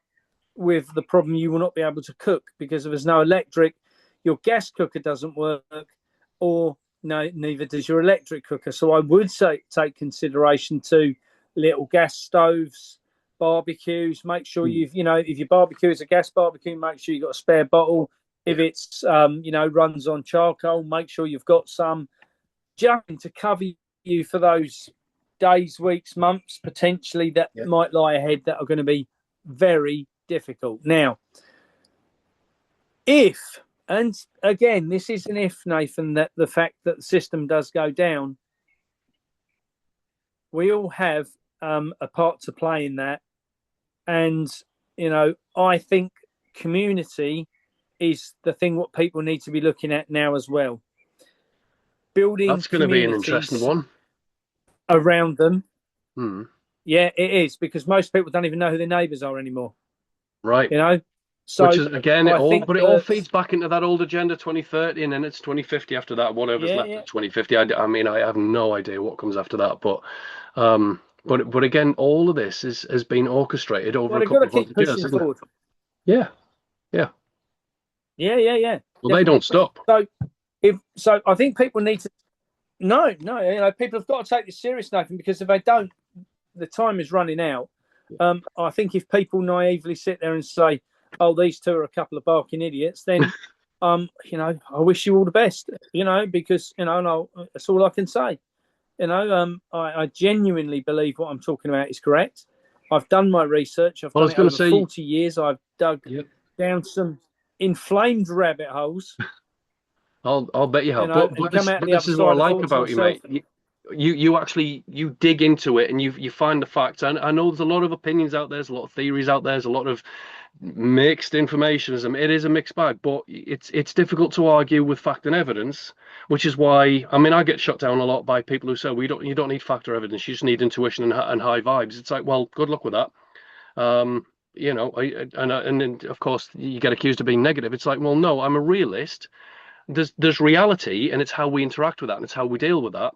with the problem you will not be able to cook because if there's no electric, your gas cooker doesn't work, or neither does your electric cooker. So I would say take consideration to little gas stoves, barbecues. Make sure if your barbecue is a gas barbecue, make sure you've got a spare bottle. If it's runs on charcoal, make sure you've got some just to cover you for those days, weeks, months potentially that might lie ahead that are going to be very difficult. Now, if, and again, this is an if, Nathan, that the fact that the system does go down, we all have a part to play in that. And, you know, I think community is the thing what people need to be looking at now as well. Building that's going to be an interesting one around them. Yeah, it is, because most people don't even know who their neighbours are anymore. Right. You know? So which is, again, it all feeds back into that old agenda 2030, and then it's 2050 after that, whatever's left of 2050. I mean, I have no idea what comes after that, but again, all of this has been orchestrated over a couple of years, isn't it? Yeah. Well, definitely. They don't stop. So I think people need to no, people have got to take this serious, Nathan, because if they don't, the time is running out. I think if people naively sit there and say, "Oh, these two are a couple of barking idiots," then I wish you all the best, because that's all I can say. I genuinely believe what I'm talking about is correct. I've done my research. I've done it over 40 years. I've dug down some inflamed rabbit holes. I'll bet you have. But this is what I like about you, mate. you actually you dig into it and you find the facts. And I know there's a lot of opinions out there, there's a lot of theories out there, there's a lot of mixed information. It is a mixed bag, but it's difficult to argue with fact and evidence, which is why, I mean, I get shut down a lot by people who say you don't need fact or evidence, you just need intuition and high vibes. It's like, well, good luck with that. um and then of course you get accused of being negative. It's like, well, no, I'm a realist. There's reality, and it's how we interact with that, and it's how we deal with that.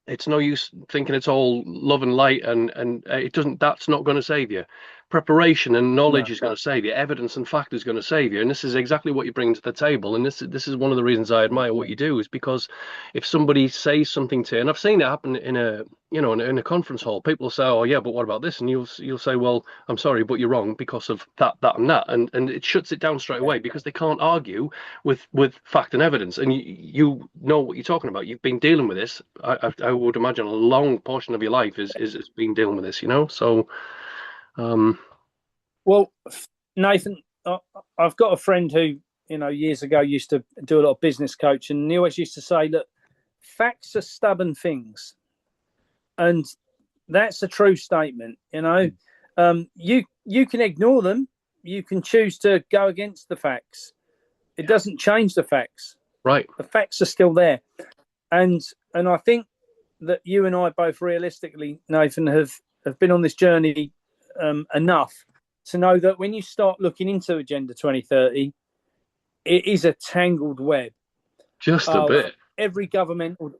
It's no use thinking it's all love and light, and it doesn't. That's not going to save you. Preparation and knowledge No. is going to save you. Evidence and fact is going to save you. And this is exactly what you bring to the table. And this is one of the reasons I admire what you do, is because if somebody says something to you, and I've seen it happen in a in a conference hall, people say, "Oh yeah, but what about this?" And you'll say, "Well, I'm sorry, but you're wrong because of that, and that," and it shuts it down straight away, because they can't argue with fact and evidence. And you know what you're talking about. You've been dealing with this. I would imagine a long portion of your life is been dealing with this. So. Well, Nathan, I've got a friend who, years ago used to do a lot of business coaching, and he always used to say, look, facts are stubborn things. And that's a true statement. You can ignore them. You can choose to go against the facts. It doesn't change the facts. Right. The facts are still there. And I think that you and I both realistically, Nathan, have been on this journey enough to know that when you start looking into Agenda 2030, it is a tangled web. Just a bit. Every governmental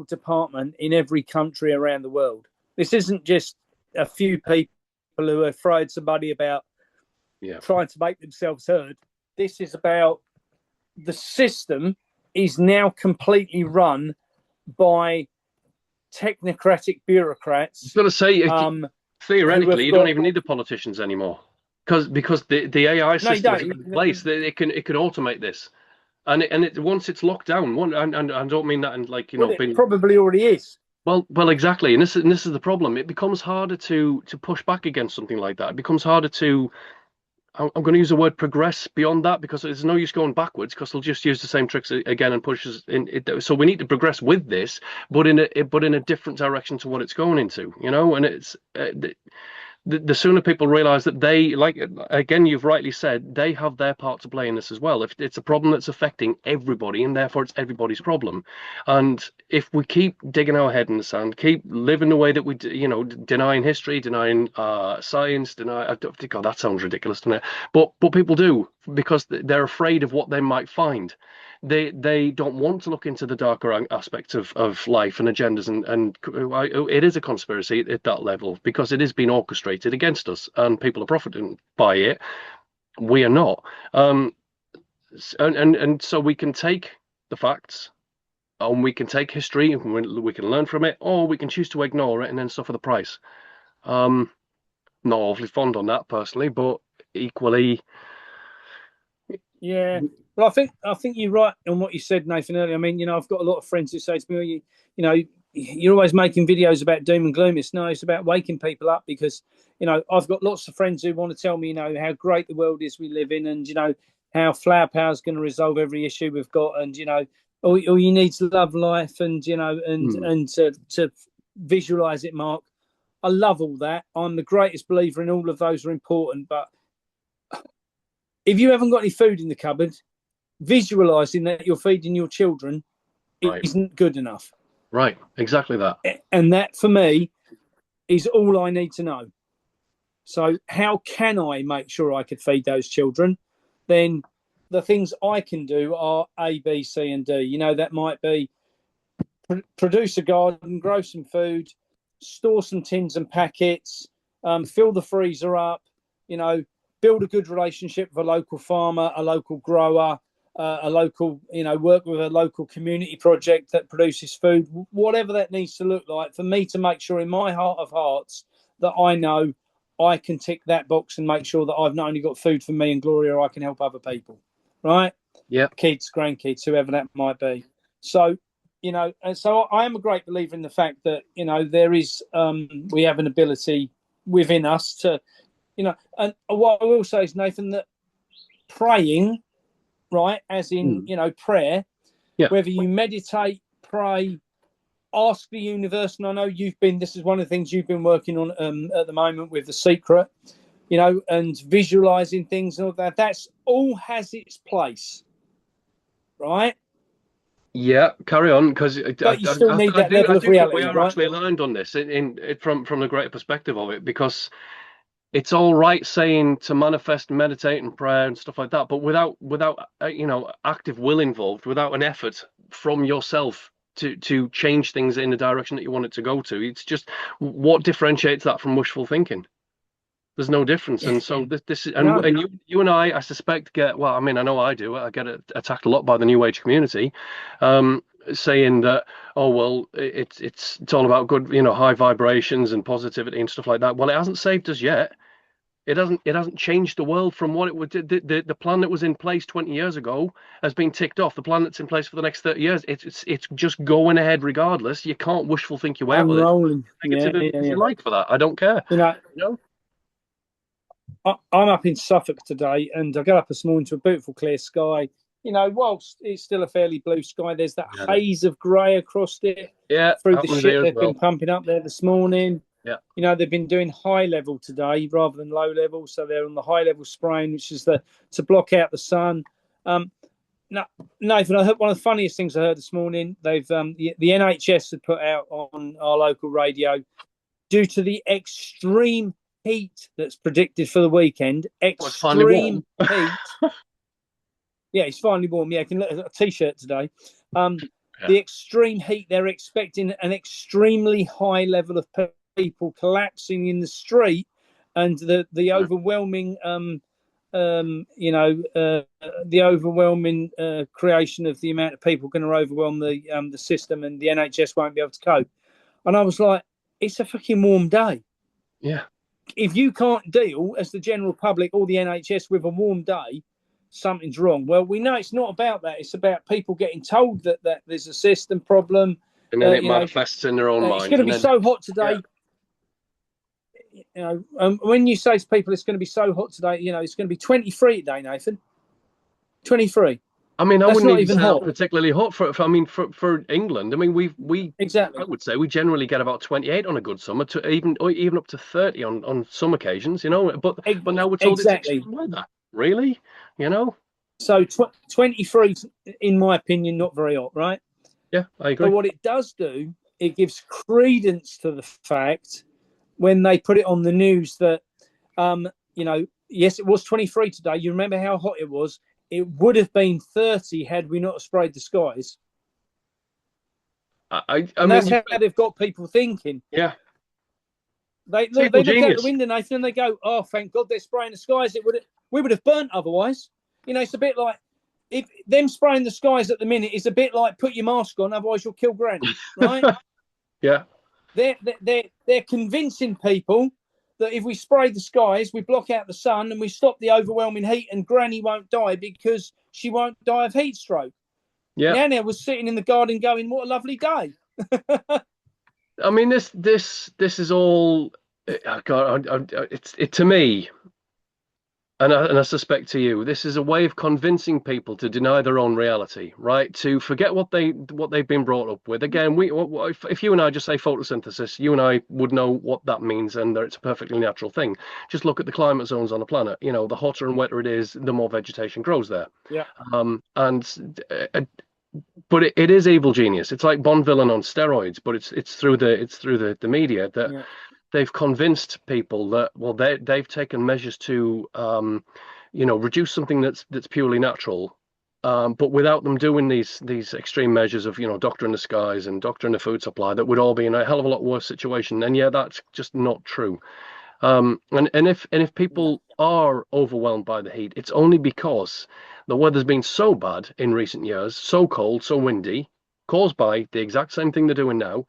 department in every country around the world. This isn't just a few people who are afraid somebody about trying to make themselves heard. This is about the system is now completely run by technocratic bureaucrats. I was going to say, theoretically, you don't even need the politicians anymore, because the AI system is in place. It can automate this, and once it's locked down. And I don't mean that in it probably already is. Well, exactly, and this is the problem. It becomes harder to push back against something like that. It becomes harder to. I'm going to use the word progress beyond that, because there's no use going backwards, because they'll just use the same tricks again and push us in. So we need to progress with this, but in a different direction to what it's going into, And it's the sooner people realize that they, like, again, you've rightly said, they have their part to play in this as well. If it's a problem that's affecting everybody, and therefore it's everybody's problem, and if we keep digging our head in the sand, keep living the way that we, denying history, denying science, God, that sounds ridiculous, doesn't it? But people do, because they're afraid of what they might find. They don't want to look into the darker aspects of life and agendas, and it is a conspiracy at that level, because it is being orchestrated against us, and people are profiting by it. We are not. And so we can take the facts, and we can take history, and we can learn from it, or we can choose to ignore it and then suffer the price. Not awfully fond on that personally, but equally. Yeah. Well, I think you're right on what you said, Nathan, earlier. I mean, I've got a lot of friends who say to me, you're always making videos about doom and gloom. It's about waking people up, because, I've got lots of friends who want to tell me, how great the world is we live in, and, how flower power is going to resolve every issue we've got. And, all you need is love life, and, and to visualize it, Mark. I love all that. I'm the greatest believer in all of those are important. But if you haven't got any food in the cupboard, visualizing that you're feeding your children isn't good enough. Right, exactly that. And that, for me, is all I need to know. So how can I make sure I could feed those children? Then the things I can do are A, B, C, and D. That might be produce a garden, grow some food, store some tins and packets, fill the freezer up, build a good relationship with a local farmer, a local grower, a local, work with a local community project that produces food, whatever that needs to look like, for me to make sure in my heart of hearts that I know I can tick that box and make sure that I've not only got food for me and Gloria, I can help other people, right? Yeah. Kids, grandkids, whoever that might be. So, and so I am a great believer in the fact that, there is, we have an ability within us to, and what I will say is, Nathan, that praying, right, as in, prayer, whether you meditate, pray, ask the universe, and I know this is one of the things you've been working on at the moment with The Secret, and visualizing things and all that. That's all has its place, right? Yeah, carry on, because But you still need that level I of do think we reality, are right? actually aligned on this from the greater perspective of it, because it's all right saying to manifest and meditate and prayer and stuff like that, but without active will involved, without an effort from yourself to change things in the direction that you want it to go to, it's just, what differentiates that from wishful thinking? There's no difference. And so this is, No. and you and I suspect get, well, I mean, I know I do. I get attacked a lot by the New Age community, saying that, oh well, it's all about good, high vibrations and positivity and stuff like that. Well, it hasn't saved us yet. It hasn't changed the world from what it would. The plan that was in place 20 years ago has been ticked off. The plan that's in place for the next 30 years, it's just going ahead regardless. You can't wishful think your way out of it. Unrolling. Negative if you like for that. I don't care. I'm up in Suffolk today, and I got up this morning to a beautiful clear sky. Whilst it's still a fairly blue sky, there's that haze of grey across it. Through the shit they've been pumping up there this morning. Yeah. They've been doing high level today rather than low level, so they're on the high level spraying, which is to block out the sun. Nathan, I heard one of the funniest things I heard this morning. They've the NHS had put out on our local radio, due to the extreme heat that's predicted for the weekend. Extreme heat. Yeah, it's finally warm. Yeah, I can look at a t-shirt today. The extreme heat, they're expecting an extremely high level of people collapsing in the street, and the overwhelming the overwhelming creation of the amount of people going to overwhelm the system, and the NHS won't be able to cope. And I was like, it's a fucking warm day. Yeah. If you can't deal as the general public or the NHS with a warm day, something's wrong. Well, we know it's not about that. It's about people getting told that there's a system problem. And then it manifests in their own minds. It's going to be so hot today. Yeah. When you say to people it's going to be so hot today, it's going to be 23 today, Nathan. 23. I mean, I wouldn't even say hot. Particularly hot for England. I mean, we exactly. I would say we generally get about 28 on a good summer, to even up to 30 on some occasions, But now we're told it's extreme weather. Really, So 23, in my opinion, not very hot, right? Yeah, I agree. But what it does do, it gives credence to the fact when they put it on the news that, yes, it was 23 today. You remember how hot it was? It would have been 30 had we not sprayed the skies. I mean, that's how they've got people thinking. Yeah. They look out the window, Nathan, and they go, "Oh, thank God they're spraying the skies. We would have burnt otherwise." It's a bit like, if them spraying the skies at the minute is a bit like, put your mask on, otherwise you'll kill Granny, right? Yeah. They're convincing people that if we spray the skies, we block out the sun and we stop the overwhelming heat, and Granny won't die because she won't die of heat stroke. Yeah. Nana was sitting in the garden going, "What a lovely day." I mean, this is all. God, it to me, and I suspect to you, this is a way of convincing people to deny their own reality, right? To forget what they've been brought up with. Again, if you and I just say photosynthesis, you and I would know what that means, and that it's a perfectly natural thing. Just look at the climate zones on the planet. The hotter and wetter it is, the more vegetation grows there. Yeah. But it is evil genius. It's like Bond villain on steroids, but it's through the media that they've convinced people that, well, they've taken measures to reduce something that's purely natural, but without them doing these extreme measures of doctor in the skies and doctor in the food supply, that would all be in a hell of a lot worse situation. And that's just not true. And if people are overwhelmed by the heat, it's only because the weather's been so bad in recent years, so cold, so windy, caused by the exact same thing they're doing now.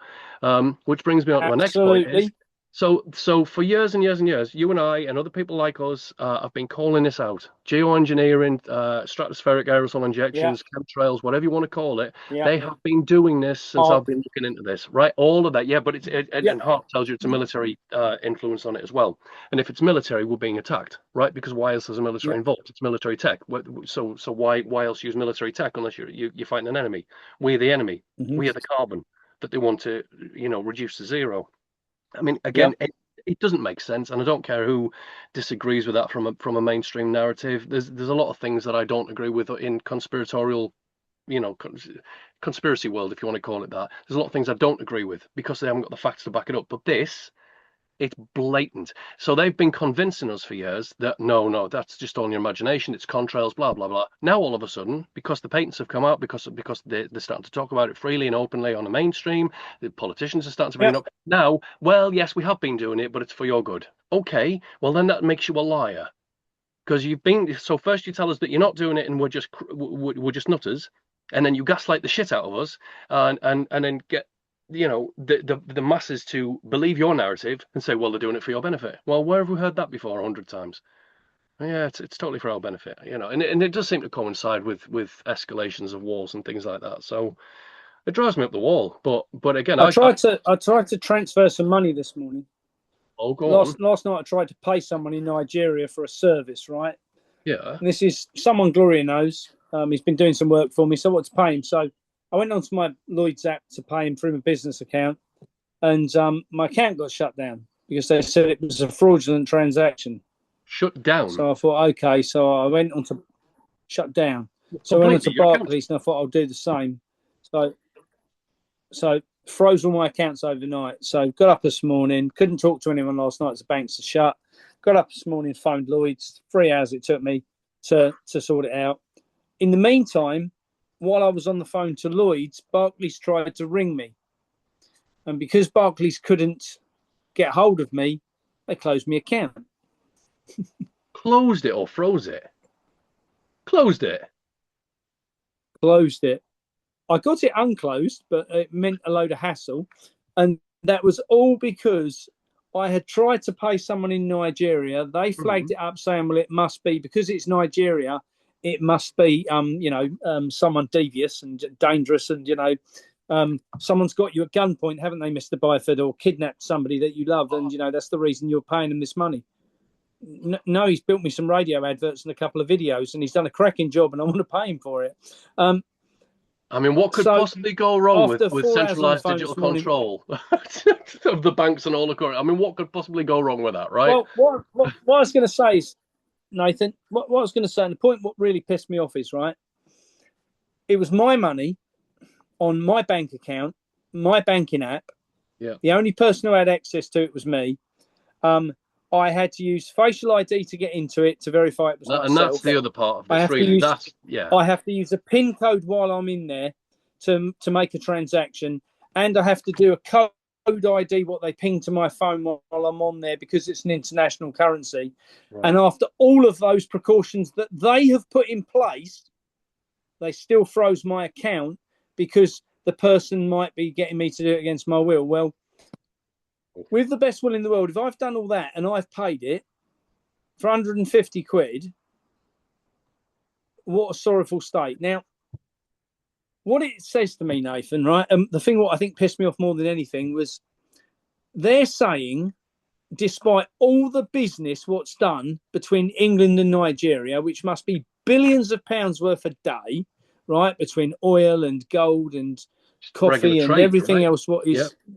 Which brings me on to my next point. So for years and years and years, you and I and other people like us have been calling this out. Geoengineering, stratospheric aerosol injections, chemtrails, whatever you want to call it. They have been doing this since I've been looking into this, right? All of that, but and Hart tells you it's a military influence on it as well. And if it's military, we're being attacked, right? Because why else is a military involved? It's military tech. So why else use military tech unless you're fighting an enemy? We're the enemy. We are the carbon. that they want to, reduce to zero. I mean, Yeah. again, it doesn't make sense, and I don't care who disagrees with that from a mainstream narrative. There's a lot of things that I don't agree with in conspiratorial, conspiracy world, if you want to call it that. There's a lot of things I don't agree with because they haven't got the facts to back it up. But this, it's blatant. So they've been convincing us for years that no, that's just on your imagination. It's contrails, blah blah blah. Now all of a sudden, because the patents have come out, because they're starting to talk about it freely and openly on the mainstream, the politicians are starting to bring Yeah. it up. Now, well, yes, we have been doing it, but it's for your good. Okay, well then that makes you a liar because you've been. So first you tell us that you're not doing it and we're just nutters, and then you gaslight the shit out of us, and then get the masses to believe your narrative and say, well, they're doing it for your benefit. Well, where have we heard that before 100 times? Yeah, it's totally for our benefit, and it does seem to coincide with escalations of wars and things like that. So it drives me up the wall. But again, I tried to transfer some money this morning. Oh, go on. Last night I tried to pay someone in Nigeria for a service, right? Yeah. And this is someone Gloria knows. He's been doing some work for me, so I want to pay him. So I went onto my Lloyd's app to pay him through my business account, and my account got shut down because they said it was a fraudulent transaction. Shut down. So I thought, okay. So I went on to shut down. So I went on to Barclays, and I thought I'll do the same. So froze all my accounts overnight. So got up this morning, couldn't talk to anyone last night as the banks are shut. Got up this morning, phoned Lloyd's. 3 hours it took me to sort it out. In the meantime, while I was on the phone to Lloyd's, Barclays tried to ring me. And because Barclays couldn't get hold of me, they closed my account. Closed it or froze it? Closed it. Closed it. I got it unclosed, but it meant a load of hassle. And that was all because I had tried to pay someone in Nigeria. They flagged it up saying, well, it must be, because it's Nigeria, it must be, someone devious and dangerous. And, someone's got you at gunpoint, haven't they, Mr. Byford, or kidnapped somebody that you love. And, that's the reason you're paying them this money. No, he's built me some radio adverts and a couple of videos, and he's done a cracking job, and I want to pay him for it. I mean, what could possibly go wrong with centralized digital control of the banks and all the current? I mean, what could possibly go wrong with that, right? Well, what I was going to say is, Nathan, what I was going to say, and the point what really pissed me off is, right, it was my money on my bank account, my banking app. Yeah. The only person who had access to it was me. I had to use facial ID to get into it to verify it was myself. And that's the other part of this, really. I have to use a PIN code while I'm in there to make a transaction, and I have to do a code ID, what they ping to my phone while I'm on there, because it's an international currency. Right. And after all of those precautions that they have put in place, they still froze my account because the person might be getting me to do it against my will. Well, with the best will in the world, if I've done all that and I've paid it for 150 quid, what a sorrowful state. Now, what it says to me, Nathan, right, the thing what I think pissed me off more than anything was they're saying, despite all the business what's done between England and Nigeria, which must be billions of pounds worth a day, right, between oil and gold and coffee and everything else, what is... Yep.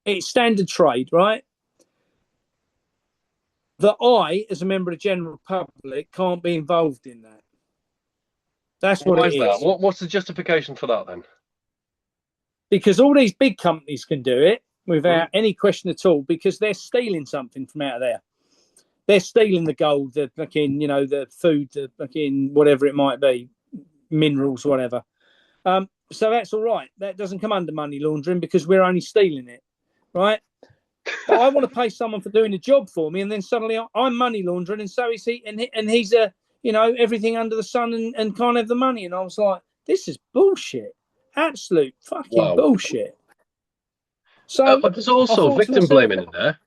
It's standard trade, right? That I, as a member of the general public, can't be involved in that. That's what it is. What's the justification for that then? Because all these big companies can do it without any question at all, because they're stealing something from out of there. They're stealing the gold, the fucking, the food, the fucking whatever it might be, minerals, whatever. So that's all right. That doesn't come under money laundering because we're only stealing it. Right, but I want to pay someone for doing a job for me, and then suddenly I'm money laundering, and so is he, and he's everything under the sun and can't have the money. And I was like, this is bullshit, absolute fucking bullshit. So, but there's also victim blaming in there.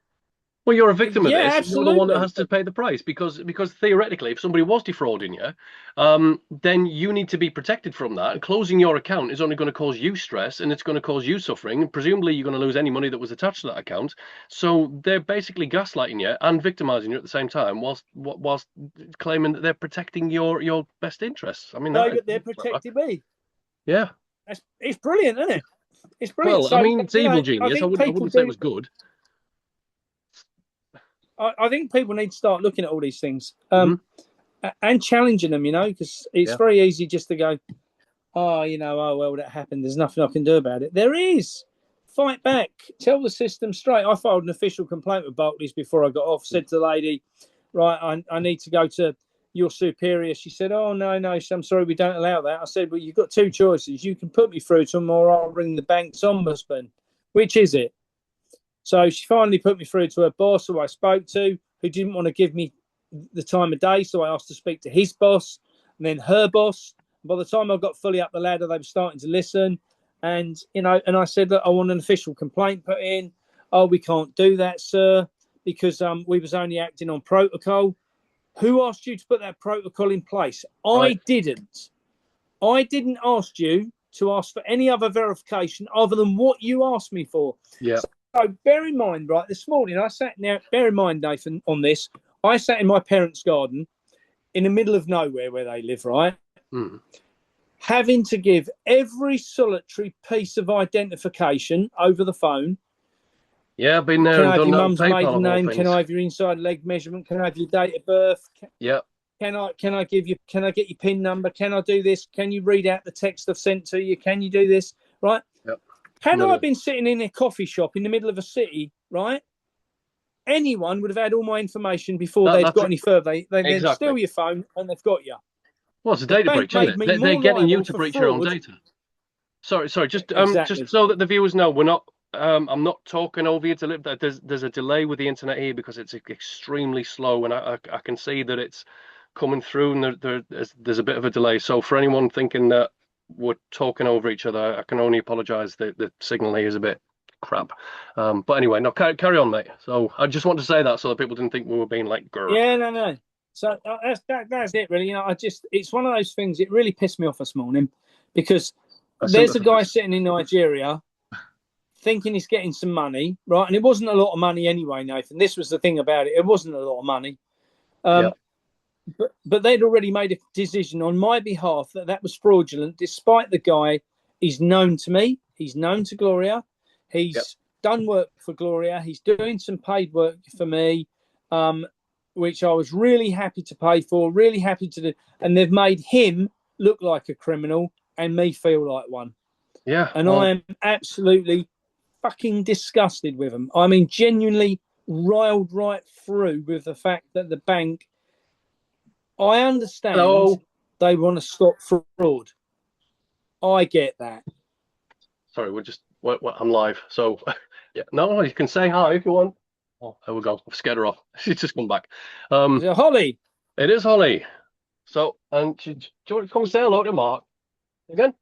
Well, you're a victim of this. Absolutely. You're the one that has to pay the price because theoretically, if somebody was defrauding you, then you need to be protected from that. And closing your account is only going to cause you stress, and it's going to cause you suffering. And presumably, you're going to lose any money that was attached to that account. So they're basically gaslighting you and victimizing you at the same time, whilst claiming that they're protecting your best interests. I mean, they're protecting me. Yeah, it's brilliant, isn't it? It's brilliant. Well, So I mean, it's evil I genius. I think wouldn't. I people wouldn't say it do. was good. I think people need to start looking at all these things Hmm. and challenging them. Because it's Yeah. very easy just to go, oh, oh well, that happened. There's nothing I can do about it. There is. Fight back. Tell the system straight. I filed an official complaint with Barclays before I got off. Said to the lady, right, I need to go to your superior. She said, oh, no, I'm sorry, we don't allow that. I said, well, you've got two choices. You can put me through to them or I'll ring the bank's ombudsman. Which is it? So she finally put me through to her boss, who I spoke to, who didn't want to give me the time of day. So I asked to speak to his boss and then her boss. By the time I got fully up the ladder, they were starting to listen. And, and I said, look, I want an official complaint put in. Oh, we can't do that, sir, because we was only acting on protocol. Who asked you to put that protocol in place? Right. I didn't. I didn't ask you to ask for any other verification other than what you asked me for. Yeah. So bear in mind, right, this morning I sat now, bear in mind, Nathan, on this, I sat in my parents' garden in the middle of nowhere where they live, right? Mm. Having to give every solitary piece of identification over the phone. Yeah, I've been there Can and I have done your that on mum's PayPal maiden of all name? Can things. I have your inside leg measurement? Can I have your date of birth? Yeah. Can I give you? Can I get your PIN number? Can I do this? Can you read out the text I've sent to you? Can you do this? Right? Yep. Had I No. been sitting in a coffee shop in the middle of a city, right? Anyone would have had all my information before they'd That's got it. any further. They then steal Exactly. your phone and they've got you. Well, it's a The data bank breach, isn't made it? me They're more getting you liable to for breach your own fraud. data. Sorry. Just Exactly. so that the viewers know, we're not. I'm not talking over you to live. There's a delay with the internet here because it's extremely slow, and I can see that it's coming through, and there's a bit of a delay. So for anyone thinking that we're talking over each other, I can only apologise. The signal here is a bit crap. But anyway, no, carry on, mate. So I just want to say that so that people didn't think we were being like, grr. Yeah, no. So that's it, really. It's one of those things. It really pissed me off this morning because I there's a guy sympathise. sitting in Nigeria thinking he's getting some money, right? And it wasn't a lot of money anyway, Nathan. This was the thing about it. It wasn't a lot of money. Yeah. But they'd already made a decision on my behalf that was fraudulent, despite the guy, he's known to me, he's known to Gloria, he's done work for Gloria, he's doing some paid work for me, which I was really happy to pay for, really happy to do. And they've made him look like a criminal and me feel like one. Yeah. And I am absolutely fucking disgusted with them. I mean, genuinely riled right through with the fact that the bank, I understand they want to stop fraud. I get that. Sorry, I'm live. So, yeah, no, you can say hi if you want. Oh, there we go. I've scared her off. She's just come back. Is it Holly? It is Holly. So, and do you want to come say hello to Mark again?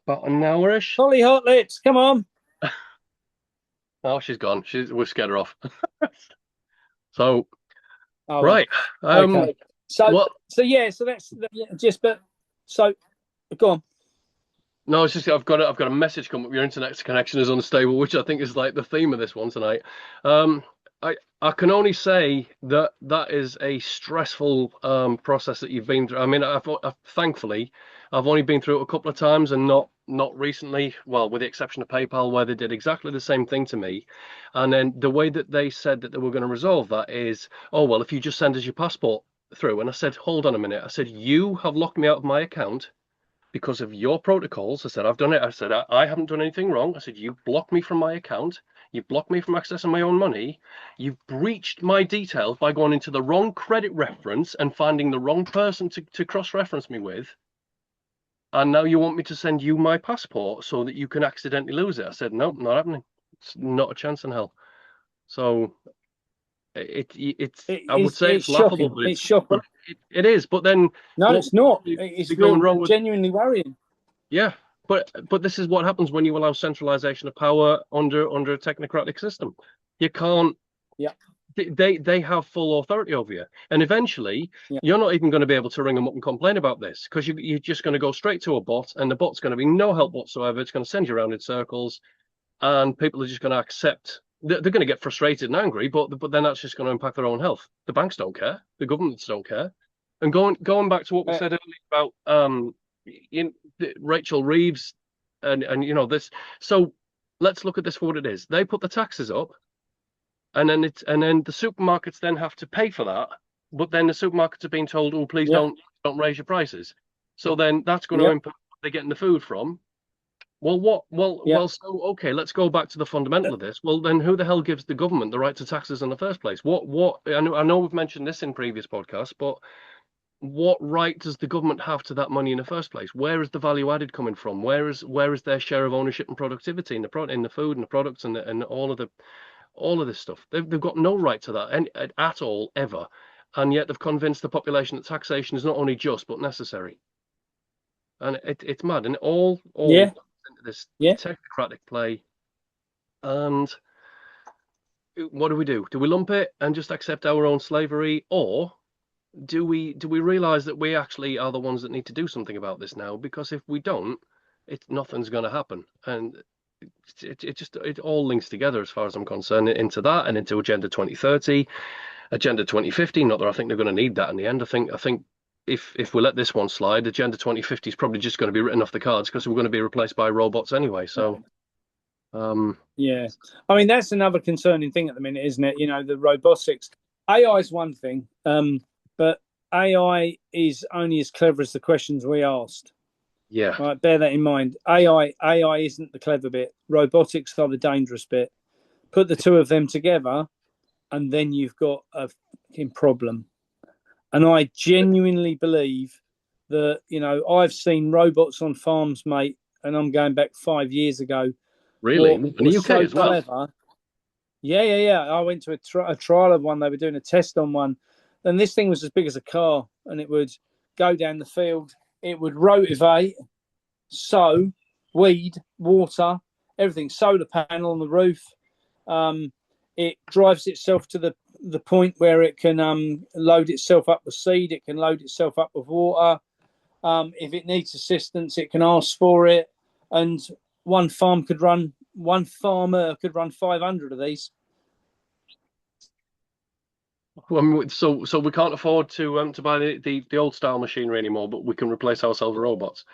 About an hour-ish. Holly Hot Lips, come on. Oh, she's gone. We've scared her off. So, Oh, right. okay. So that's just, but so go on. No, it's just I've got a message come up. Your internet connection is unstable, which I think is like the theme of this one tonight. I can only say that is a stressful process that you've been through. I mean, thankfully I've only been through it a couple of times and not recently. Well, with the exception of PayPal, where they did exactly the same thing to me, and then the way that they said that they were going to resolve that is, oh well, if you just send us your passport through. And I said, hold on a minute. I said, you have locked me out of my account because of your protocols. I said, I've done it. I said, I haven't done anything wrong. I said, you blocked me from my account. You blocked me from accessing my own money. You've breached my details by going into the wrong credit reference and finding the wrong person to cross-reference me with. And now you want me to send you my passport so that you can accidentally lose it. I said, nope, not happening. It's not a chance in hell. So I would say it's laughable, but it's shocking. It is. But then no, it's not. It's going wrong with, genuinely worrying. Yeah, but this is what happens when you allow centralization of power under a technocratic system. You can't. Yeah. They have full authority over you, and eventually you're not even going to be able to ring them up and complain about this because you're just going to go straight to a bot, and the bot's going to be no help whatsoever. It's going to send you around in circles, and people are just going to accept. They're going to get frustrated and angry, but then that's just going to impact their own health. The banks don't care, the governments don't care, and going back to what we said earlier about Rachel Reeves and you know this. So let's look at this for what it is. They put the taxes up, and then the supermarkets then have to pay for that. But then the supermarkets are being told, oh, please don't raise your prices. So then that's going to impact where they're getting the food from. Well, so okay, let's go back to the fundamental of this. Well, then who the hell gives the government the right to taxes in the first place? I know we've mentioned this in previous podcasts, but what right does the government have to that money in the first place? Where is the value added coming from? Where is their share of ownership and productivity in the food and the products and all of this stuff? They've got no right to that at all ever, and yet they've convinced the population that taxation is not only just but necessary. And it's mad, and all into this technocratic play. And what do? Do we lump it and just accept our own slavery, or do we realize that we actually are the ones that need to do something about this now? Because if we don't, nothing's going to happen. And it all links together, as far as I'm concerned, into that and into Agenda 2030, Agenda 2050. Not that I think they're going to need that in the end. I think if we let this one slide, Agenda 2050 is probably just going to be written off the cards because we're going to be replaced by robots anyway. So, yeah, I mean that's another concerning thing at the minute, isn't it? You know, the robotics. AI is one thing, but AI is only as clever as the questions we asked. Yeah, right. Bear that in mind. AI isn't the clever bit. Robotics are the dangerous bit. Put the two of them together, and then you've got a fucking problem. And I genuinely believe that, you know, I've seen robots on farms, mate, and I'm going back 5 years ago. Really? In the UK as well? Clever. Yeah. I went to a trial of one. They were doing a test on one. And this thing was as big as a car. And it would go down the field. It would rotivate, sow, weed, water, everything. Solar panel on the roof. It drives itself to the point where it can load itself up with seed. It can load itself up with water. If it needs assistance, it can ask for it. And one farmer could run 500 of these. Well, so we can't afford to buy the old style machinery anymore, but we can replace ourselves with robots.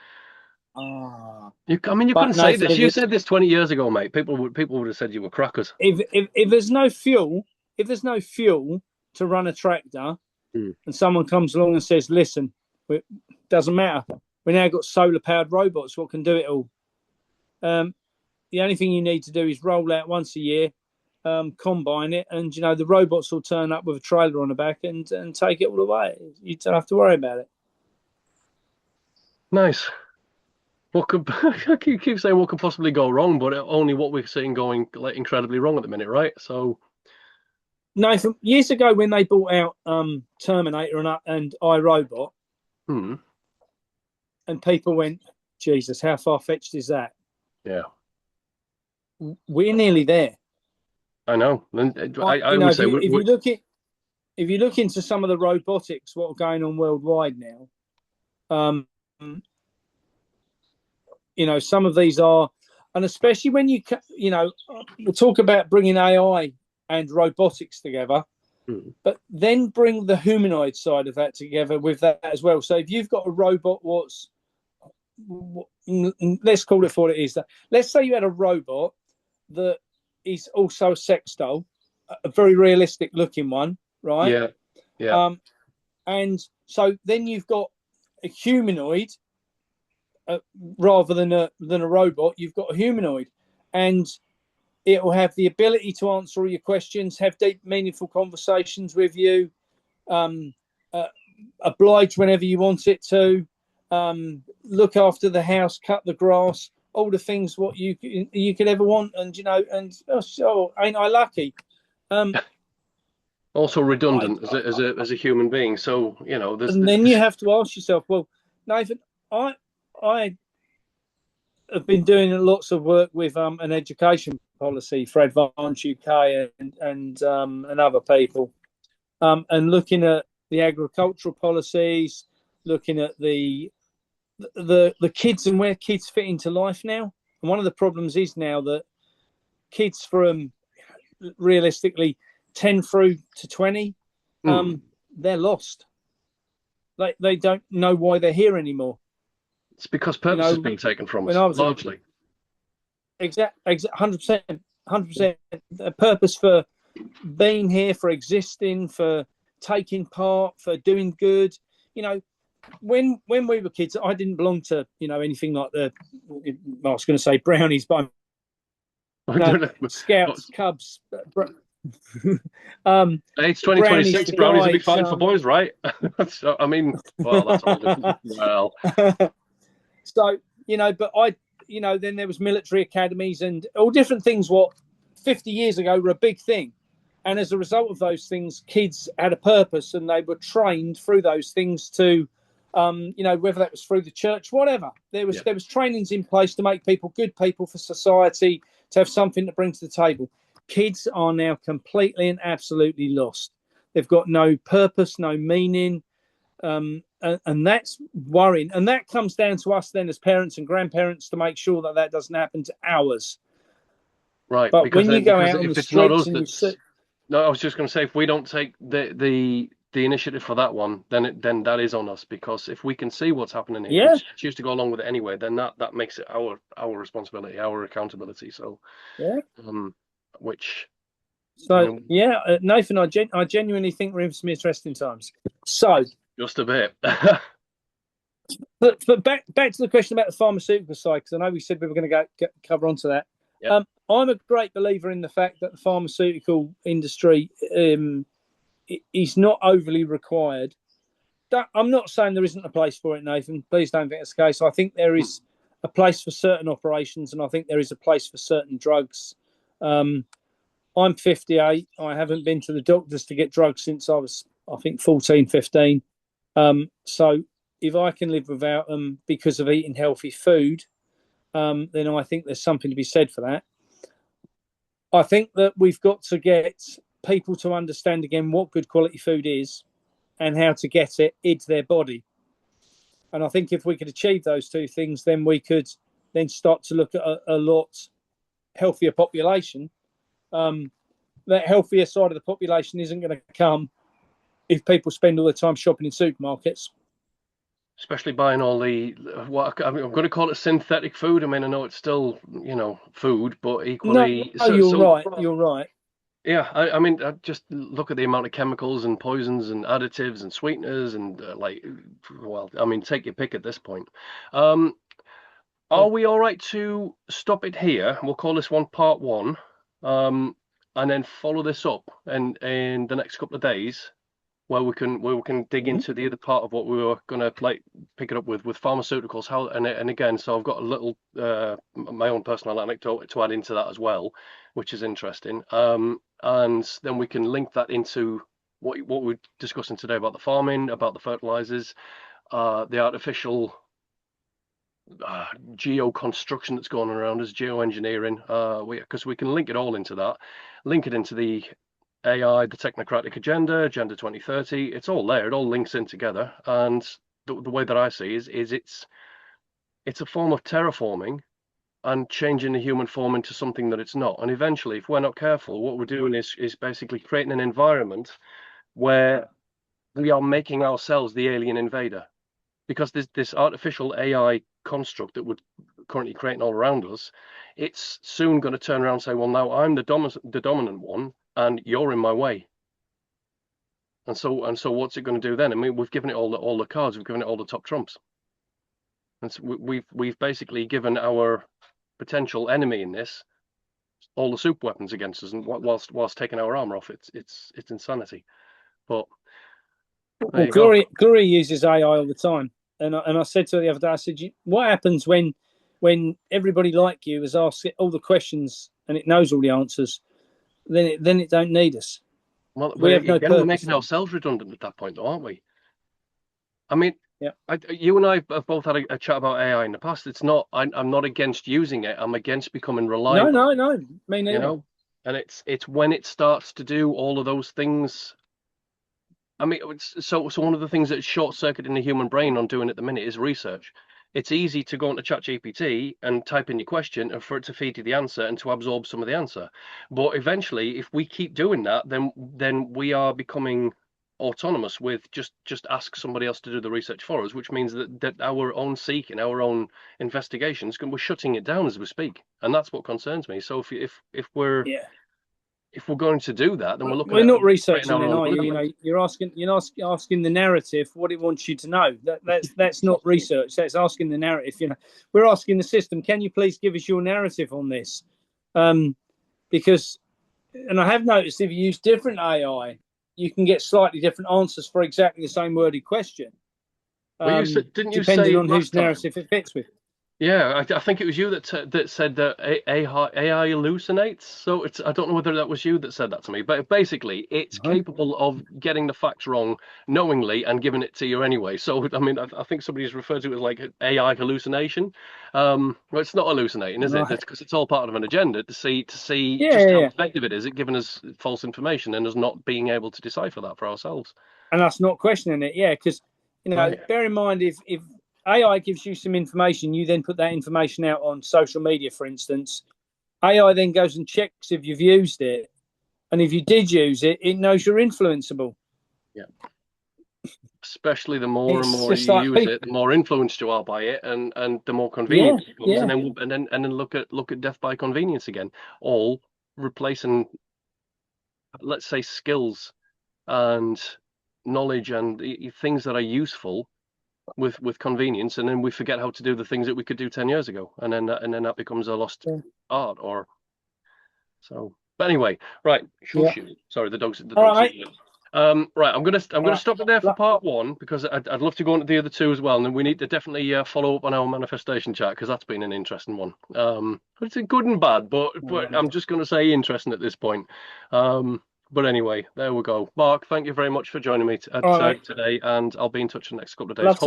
You couldn't say this. You said this 20 years ago, mate. People would have said you were crackers. If there's no fuel, to run a tractor, and someone comes along and says, "Listen, it doesn't matter. We now got solar powered robots. What can do it all? The only thing you need to do is roll out once a year, combine it, and you know the robots will turn up with a trailer on the back and take it all away. You don't have to worry about it." Nice. What could I keep saying what could possibly go wrong, but only what we're seeing going like incredibly wrong at the minute, right? So, Nathan, years ago when they brought out Terminator and iRobot, and people went, "Jesus, how far fetched is that?" Yeah, we're nearly there. I know. I would say if you look into some of the robotics, what are going on worldwide now. You know, some of these are, and especially when you we'll talk about bringing AI and robotics together, but then bring the humanoid side of that together with that as well. So if you've got a robot, let's call it for what it is. Let's say you had a robot that is also a sex doll, a very realistic looking one, right? Yeah. And so then you've got a humanoid. Rather than a robot, you've got a humanoid, and it will have the ability to answer all your questions, have deep, meaningful conversations with you, oblige whenever you want it to, look after the house, cut the grass, all the things what you could ever want, and ain't I lucky? Also redundant as a human being. So then you have to ask yourself, well, Nathan, I have been doing lots of work with an education policy for Advance UK and other people, and looking at the agricultural policies, looking at the kids and where kids fit into life now. And one of the problems is now that kids from realistically 10 through to 20, they're lost. They don't know why they're here anymore. It's because purpose has been taken from us, largely. exact, 100%, 100%. A purpose for being here, for existing, for taking part, for doing good. You know, when we were kids, I didn't belong to anything like I was going to say brownies, but Scouts, Cubs, it's brownies, 2026. Brownies will be guides. fine for boys, right? So, I mean, well, that's all. Well, so but then there was military academies and all different things. What 50 years ago were a big thing, and as a result of those things, kids had a purpose and they were trained through those things to, whether that was through the church, whatever. There was trainings in place to make people good people for society, to have something to bring to the table. Kids are now completely and absolutely lost. They've got no purpose, no meaning, and that's worrying. And that comes down to us then as parents and grandparents to make sure that doesn't happen to ours. Right. But when you go out on the streets and you sit, no, I was just going to say, if we don't take the initiative for that one, then that is on us, because if we can see what's happening here, and choose to go along with it anyway, then that makes it our responsibility, our accountability. So Nathan, I genuinely think we're in some interesting times. So just a bit. but back to the question about the pharmaceutical side, because I know we said we were going to cover onto that. Yep. I'm a great believer in the fact that the pharmaceutical industry is not overly required. I'm not saying there isn't a place for it, Nathan. Please don't think that's the case. I think there is a place for certain operations, and I think there is a place for certain drugs. I'm 58. I haven't been to the doctors to get drugs since I was, I think, 14, 15. So if I can live without them because of eating healthy food, then I think there's something to be said for that. I think that we've got to get people to understand again what good quality food is and how to get it into their body. And I think if we could achieve those two things, then we could then start to look at a lot healthier population. That healthier side of the population isn't going to come if people spend all their time shopping in supermarkets. Especially buying all I'm going to call it synthetic food. I mean, I know it's still, food, but equally. No, right. You're right. Yeah, I mean, just look at the amount of chemicals and poisons and additives and sweeteners and take your pick at this point. Are we all right to stop it here? We'll call this one part one, and then follow this up in the next couple of days, where we can dig into the other part of what we were going to pick it up with pharmaceuticals. How and again, so I've got a little my own personal anecdote to add into that as well, which is interesting. And then we can link that into what we're discussing today about the farming, about the fertilizers, the artificial geo-construction that's going around us, geoengineering, because we can link it all into that, link it into the AI, the technocratic agenda 2030. It's all there. It all links in together. And the way that I see is it's a form of terraforming and changing the human form into something that it's not. And eventually, if we're not careful, what we're doing is basically creating an environment where we are making ourselves the alien invader. Because this artificial AI construct that we're currently creating all around us, it's soon going to turn around and say, well, now I'm the dominant one, and you're in my way. And so what's it going to do then? I mean, we've given it all the cards, we've given it all the top trumps. And so we've basically given our potential enemy in this all the super weapons against us, and whilst taking our armor off. It's insanity. But Glory uses AI all the time. And I said to her the other day, I said, what happens when everybody like you has asked it all the questions and it knows all the answers? Then it don't need us. Well, we have no purpose. We're making ourselves redundant at that point, though, aren't we? I mean, you and I have both had a chat about AI in the past. It's not. I'm not against using it. I'm against becoming reliant. No. Me neither. And it's when it starts to do all of those things. I mean, so one of the things that's short-circuiting the human brain on doing at the minute is research. It's easy to go into ChatGPT and type in your question and for it to feed you the answer and to absorb some of the answer. But eventually, if we keep doing that, then we are becoming autonomous with just ask somebody else to do the research for us, which means that our own seeking, our own investigations, we're shutting it down as we speak, and that's what concerns me. So if we're going to do that, then we're looking We're at not creating researching, our then, own are you? blueprint. You're asking the narrative what it wants you to know. That's not research. That's asking the narrative. We're asking the system, can you please give us your narrative on this? Because, and I have noticed, if you use different AI, you can get slightly different answers for exactly the same worded question. Well, didn't you depending say on last whose time? narrative it fits with. Yeah, I think it was you that said that AI hallucinates. So I don't know whether that was you that said that to me, but basically it's capable of getting the facts wrong knowingly and giving it to you anyway. So I mean, I think somebody's referred to it as like AI hallucination. Well, it's not hallucinating, is it? Because it's all part of an agenda to see just how effective it is at giving us false information and us not being able to decipher that for ourselves. And us not questioning it, because bear in mind, if AI gives you some information, you then put that information out on social media, for instance. AI then goes and checks if you've used it, and if you did use it, it knows you're influenceable. Yeah. Especially the more and more you use it, the more influenced you are by it, and the more convenient it becomes. And then look at death by convenience again, all replacing, let's say, skills and knowledge and things that are useful with convenience, and then we forget how to do the things that we could do 10 years ago, and then that becomes a lost art. Or so. But anyway, right. Sorry, the dog's right. Right, I'm gonna stop it there for part one, because I'd love to go into the other two as well, and then we need to definitely follow up on our manifestation chat, because that's been an interesting one. It's a good and bad, but I'm just going to say interesting at this point. But anyway, there we go. Mark, thank you very much for joining me today, and I'll be in touch in the next couple of days.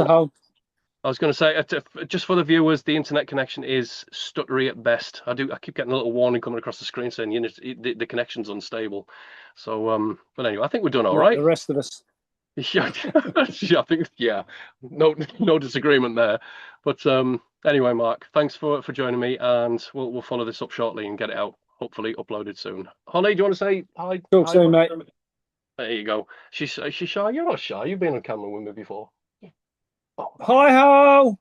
I was going to say, just for the viewers, the internet connection is stuttery at best. I keep getting a little warning coming across the screen saying the connection's unstable. So, but anyway, I think we're doing all right. The rest of us. Yeah, I think no disagreement there. But anyway, Mark, thanks for joining me, and we'll follow this up shortly and get it out, hopefully uploaded soon. Holly, do you want to say hi? Talk soon, mate. There you go. She's shy. You're not shy. You've been on camera with me before. Oh. Hi ho!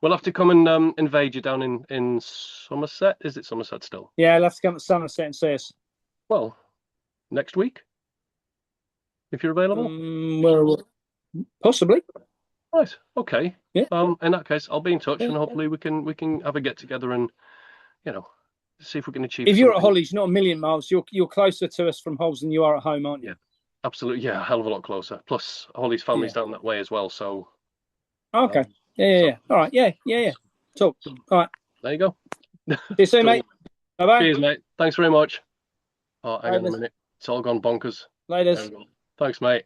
We'll have to come and invade you down in Somerset. Is it Somerset still? Yeah, I'll have to come to Somerset and see us. Well, next week, if you're available. Well, possibly. Right. Okay. Yeah. In that case, I'll be in touch, and hopefully we can have a get together and see if we can achieve. If you're at Holly's, not a million miles. You're closer to us from Holls than you are at home, aren't you? Yeah. Absolutely, yeah, a hell of a lot closer. Plus, Holly's family's down that way as well, so. Okay. Yeah. All right. Yeah. Talk. All right. There you go. See you soon, mate. Bye-bye. Cheers, mate. Thanks very much. Oh, hang on a minute. It's all gone bonkers. Later. Thanks, mate.